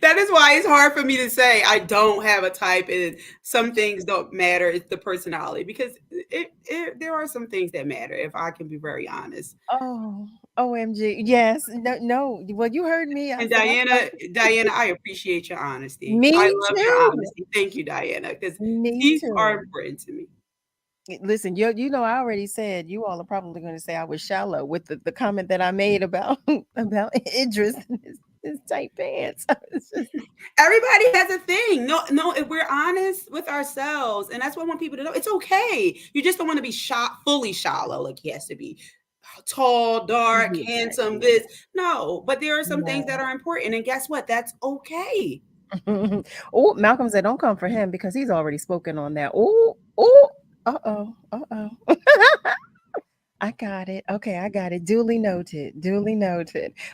That is why it's hard for me to say I don't have a type, and some things don't matter. It's the personality, because there are some things that matter, if I can be very honest. Oh, OMG. Yes. No. Well, you heard me. And Diana, I appreciate your honesty. Me I love too. your honesty. Thank you, Diana, because these are important to me. Listen, you know, I already said you all are probably going to say I was shallow with the comment that I made about Idris and his tight pants. Everybody has a thing. No, if we're honest with ourselves, and that's what I want people to know, it's okay. You just don't want to be fully shallow. Like, he has to be tall, dark, handsome, this. No, but there are some things that are important, and guess what? That's okay. Oh, Malcolm said, don't come for him because he's already spoken on that. Uh-oh. I got it. Okay, I got it. Duly noted.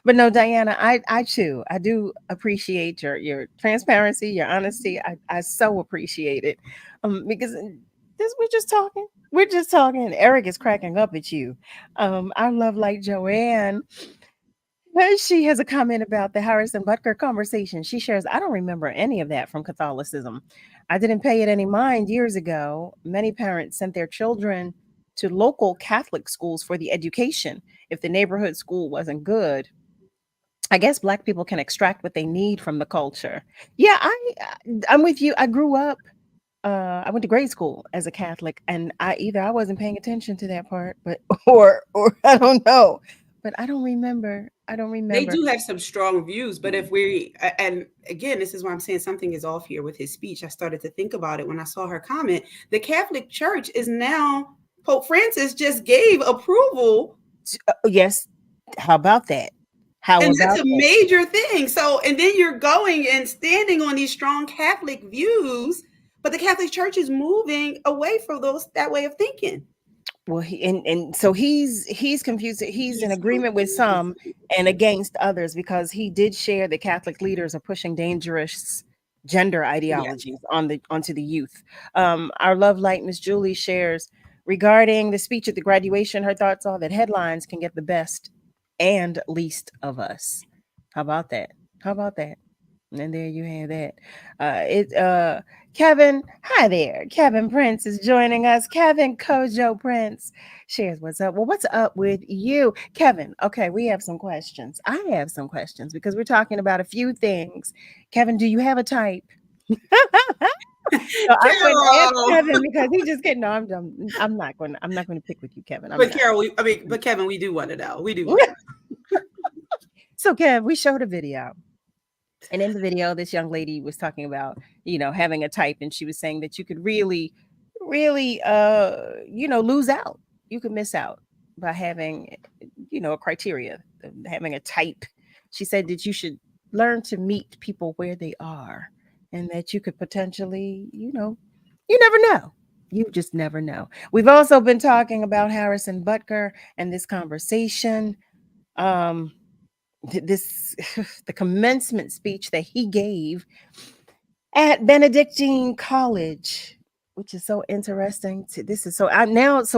But no, Diana, I too, I do appreciate your transparency, your honesty. I so appreciate it. Because we're just talking. Eric is cracking up at you. I love, like, Joanne. She has a comment about the Harrison Butker conversation. She shares, I don't remember any of that from Catholicism. I didn't pay it any mind years ago. Many parents sent their children to local Catholic schools for the education. If the neighborhood school wasn't good, I guess Black people can extract what they need from the culture. Yeah, I'm with you. I grew up, I went to grade school as a Catholic, and I wasn't paying attention to that part, but or I don't know. But I don't remember. They do have some strong views, but and again, this is why I'm saying something is off here with his speech. I started to think about it when I saw her comment. The Catholic Church is now, Pope Francis just gave approval. Yes. How about that? That's a major thing. So, and then you're going and standing on these strong Catholic views, but the Catholic Church is moving away from that way of thinking. Well, and so he's confused. He's in agreement with some and against others because he did share that Catholic leaders are pushing dangerous gender ideologies onto the youth. Our love light, Miss Julie, shares regarding the speech at the graduation. Her thoughts are that headlines can get the best and least of us. How about that? How about that? And there you have that. Kevin, hi there. Kevin Prince is joining us. Kevin Kojo Prince shares what's up. Well, what's up with you, Kevin? Okay, we have some questions. I have some questions because we're talking about a few things. Kevin, do you have a type? So I'm going to ask Kevin because he just getting. No, I'm done. I'm not going to pick with you, Kevin. But Carol, but Kevin, we do want to know. We do want to know. So, Kev, we showed a video. And in the video, this young lady was talking about, having a type, and she was saying that you could really, lose out. You could miss out by having, a criteria, having a type. She said that you should learn to meet people where they are, and that you could potentially, you never know. You just never know. We've also been talking about Harrison Butker and this conversation. The commencement speech that he gave at Benedictine College, which is so interesting. So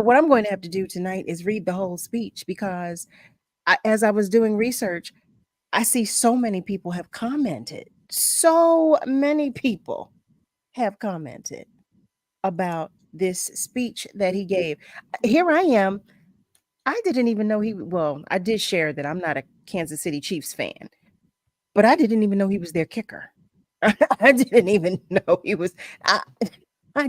what I'm going to have to do tonight is read the whole speech because as I was doing research, I see so many people have commented. So many people have commented about this speech that he gave. Here I am. I didn't even know I did share that I'm not a Kansas City Chiefs fan, but I didn't even know he was their kicker. I didn't even know he was. I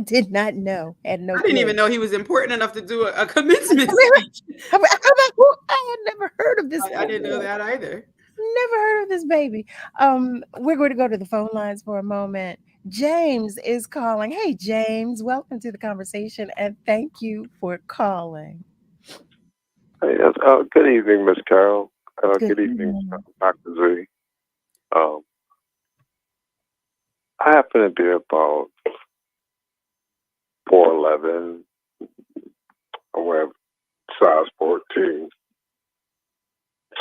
did not know. I didn't even know he was important enough to do a commencement speech. I had never heard of this. I didn't know that either. Never heard of this baby. We're going to go to the phone lines for a moment. James is calling. Hey, James, welcome to the conversation, and thank you for calling. Hey, good evening, Miss Carol. Good evening, Dr. Z. I happen to be about 4'11". I wear size 14.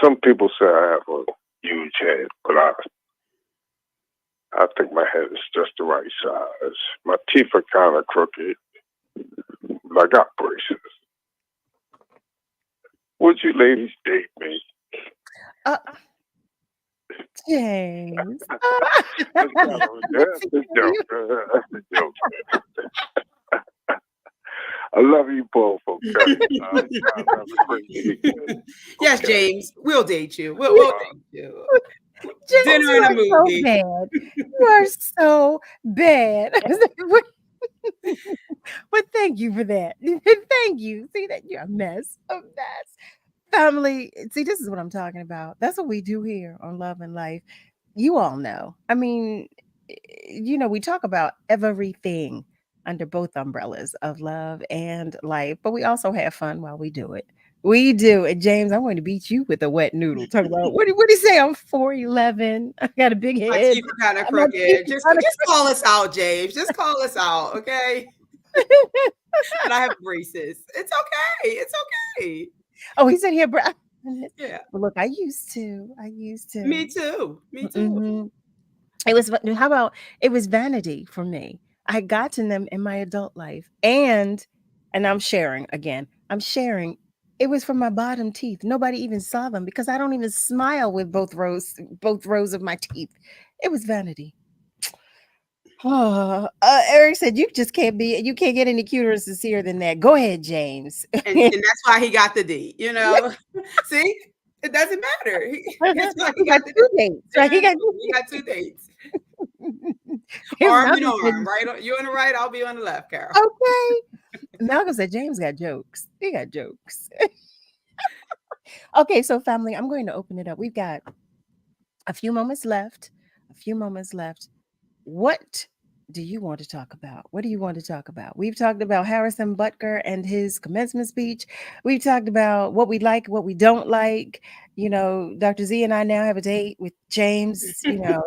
Some people say I have a huge head, but I think my head is just the right size. My teeth are kind of crooked, but I got braces. Would you ladies date me? James. That's a joke. I love you both, okay? Yes, James. We'll date you. We'll date you. James, dinner and a movie. So bad. You are so bad. But thank you for that. Thank you. See that you're a mess. Family, see, this is what I'm talking about. That's what we do here on Love and Life. You all know. I mean, we talk about everything under both umbrellas of love and life, but we also have fun while we do it. We do. And James, I'm going to beat you with a wet noodle. Talk about what do you say? I'm 4'11". I got a big head. My teeth are kind of crooked. Just call us out, James. Just call us out, okay? And I have braces. It's okay. It's okay. Oh, he said he had yeah. Well, look, I used to. Me too. Mm-hmm. It was vanity for me. I had gotten them in my adult life, and I'm sharing again. It was from my bottom teeth. Nobody even saw them because I don't even smile with both rows of my teeth. It was vanity. Oh, Eric said you can't get any cuter and sincere than that. Go ahead, James. and that's why he got the D. See, it doesn't matter. He got 2 dates. Right? He got 2 dates. Arm in arm, right? You on the right, I'll be on the left, Carol. Okay. Malcolm said James got jokes. He got jokes. Okay, so family, I'm going to open it up. We've got a few moments left. What do you want to talk about? What do you want to talk about? We've talked about Harrison Butker and his commencement speech. We've talked about what we like, what we don't like. Dr. Z and I now have a date with James, so.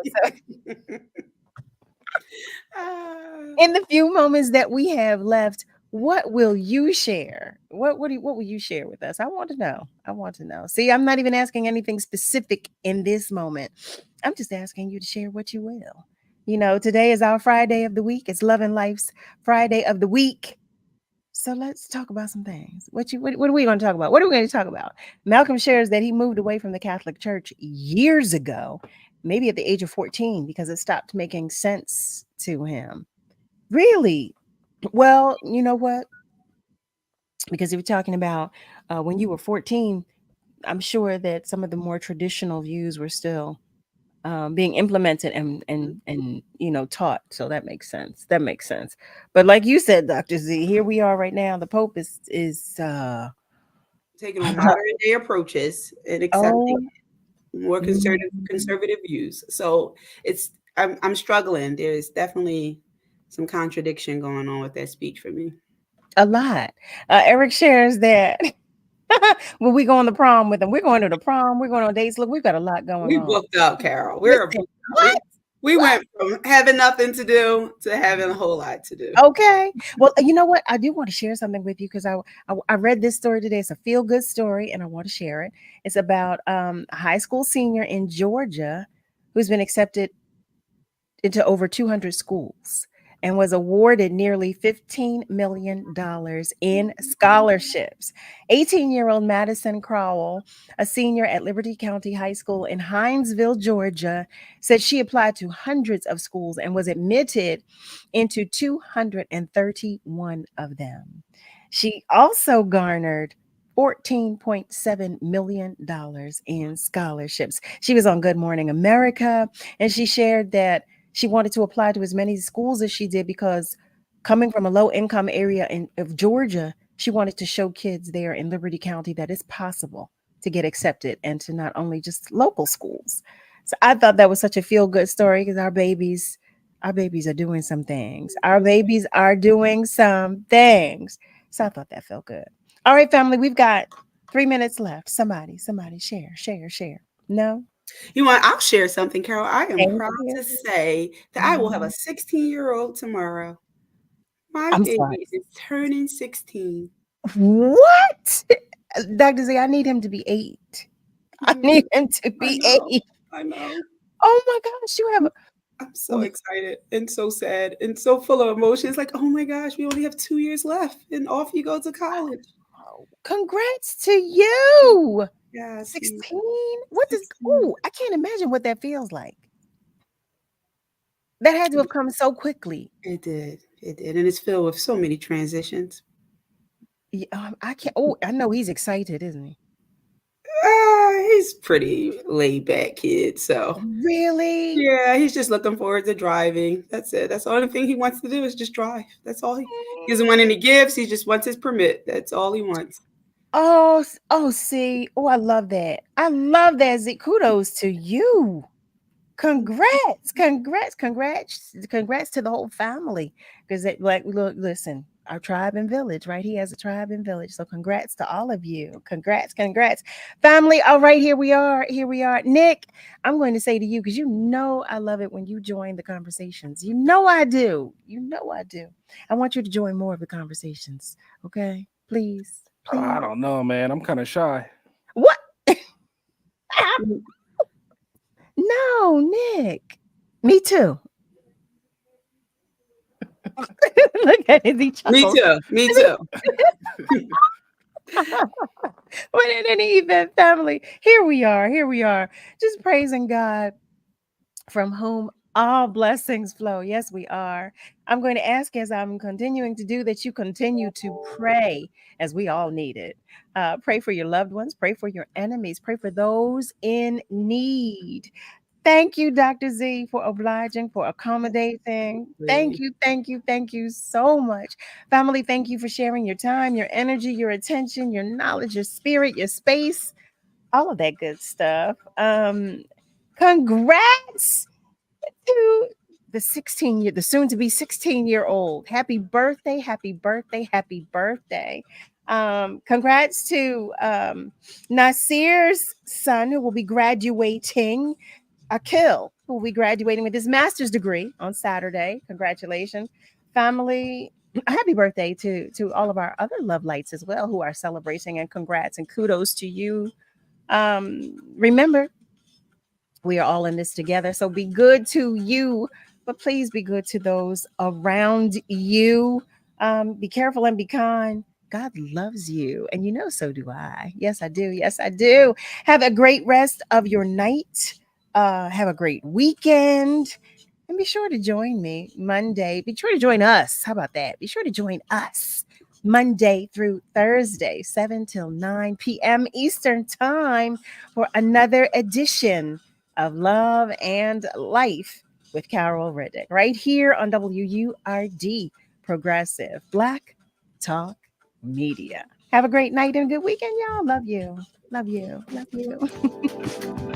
In the few moments that we have left, what will you share What will you share with us? I want to know. I want to know. See, I'm not even asking anything specific in this moment. I'm just asking you to share what you will. You know, today is our Friday of the week. It's Love and Life's Friday of the week. So let's talk about some things. What are we going to talk about? What are we going to talk about? Malcolm shares that he moved away from the Catholic Church years ago, maybe at the age of 14, because it stopped making sense to him. Really? Well, you know what? Because he was talking about when you were 14, I'm sure that some of the more traditional views were still being implemented and you know taught. So that makes sense. That makes sense. But like you said, Dr. Z, here we are right now. The Pope is taking on modern day approaches and accepting more conservative views. So I'm struggling. There's definitely some contradiction going on with that speech for me. A lot. Eric shares that when we go on the prom with them, we're going to the prom, we're going on dates. Look, we've got a lot going We on. booked up, Carol. What? We went from having nothing to do to having a whole lot to do. Okay. Well, you know what? I do want to share something with you because I read this story today. It's a feel-good story, and I want to share it. It's about a high school senior in Georgia who's been accepted into over 200 schools and was awarded nearly $15 million in scholarships. 18-year-old Madison Crowell, a senior at Liberty County High School in Hinesville, Georgia, said she applied to hundreds of schools and was admitted into 231 of them. She also garnered $14.7 million in scholarships. She was on Good Morning America, and she shared that she wanted to apply to as many schools as she did because coming from a low-income area of Georgia, she wanted to show kids there in Liberty County that it's possible to get accepted and to not only just local schools. So I thought that was such a feel-good story because our babies are doing some things. Our babies are doing some things. So I thought that felt good. All right, family, we've got 3 minutes left. Somebody share. No? You want? I'll share something, Carol. I am proud to say that I will have a 16-year-old tomorrow. My baby is turning 16. What? Dr. Z, I need him to be 8. I need him to be 8. I know. Oh my gosh, you have I'm so excited and so sad and so full of emotions. Like, oh my gosh, we only have 2 years left and off you go to college. Congrats to you. Yeah. 16? What does I can't imagine what that feels like. That had to have come so quickly. It did. And it's filled with so many transitions. Yeah, I can't. I know he's excited, isn't he? He's pretty laid back kid. So really, yeah, he's just looking forward to driving. That's it. That's the only thing he wants to do is just drive. That's all he doesn't want any gifts. He just wants his permit. That's all he wants. See. I love that. I love that, Z. Kudos to you. Congrats to the whole family. Because look, listen, our tribe and village, right? He has a tribe and village. So congrats to all of you. Congrats. Family. All right, here we are. Nick, I'm going to say to you, because you know I love it when you join the conversations. You know I do. I want you to join more of the conversations. Okay? Please. I don't know, man. I'm kind of shy. What? No, Nick. Me too. Look at his each other. Me too. But in any event, family, here we are. Just praising God from whom all blessings flow. Yes, we are. I'm going to ask, as I'm continuing to do, that you continue to pray, as we all need it. Pray for your loved ones. Pray for your enemies. Pray for those in need. Thank you, Dr. Z, for obliging, for accommodating. Thank you so much. Family, thank you for sharing your time, your energy, your attention, your knowledge, your spirit, your space, all of that good stuff. Congrats to the soon to be 16-year-old. Happy birthday. Congrats to Nasir's son, who will be graduating. Akil, who will be graduating with his master's degree on Saturday. Congratulations. Family, Happy birthday to all of our other love lights as well who are celebrating, and congrats and kudos to you. Remember, we are all in this together. So be good to you, but please be good to those around you. Be careful and be kind. God loves you. And you know, so do I. Yes, I do. Yes, I do. Have a great rest of your night. Have a great weekend. And be sure to join me Monday. Be sure to join us. How about that? Be sure to join us Monday through Thursday, 7 till 9 p.m. Eastern Time for another edition of Love and Life with Carol Riddick, right here on WURD, Progressive Black Talk Media. Have a great night and good weekend, y'all. Love you. Love you. Love you.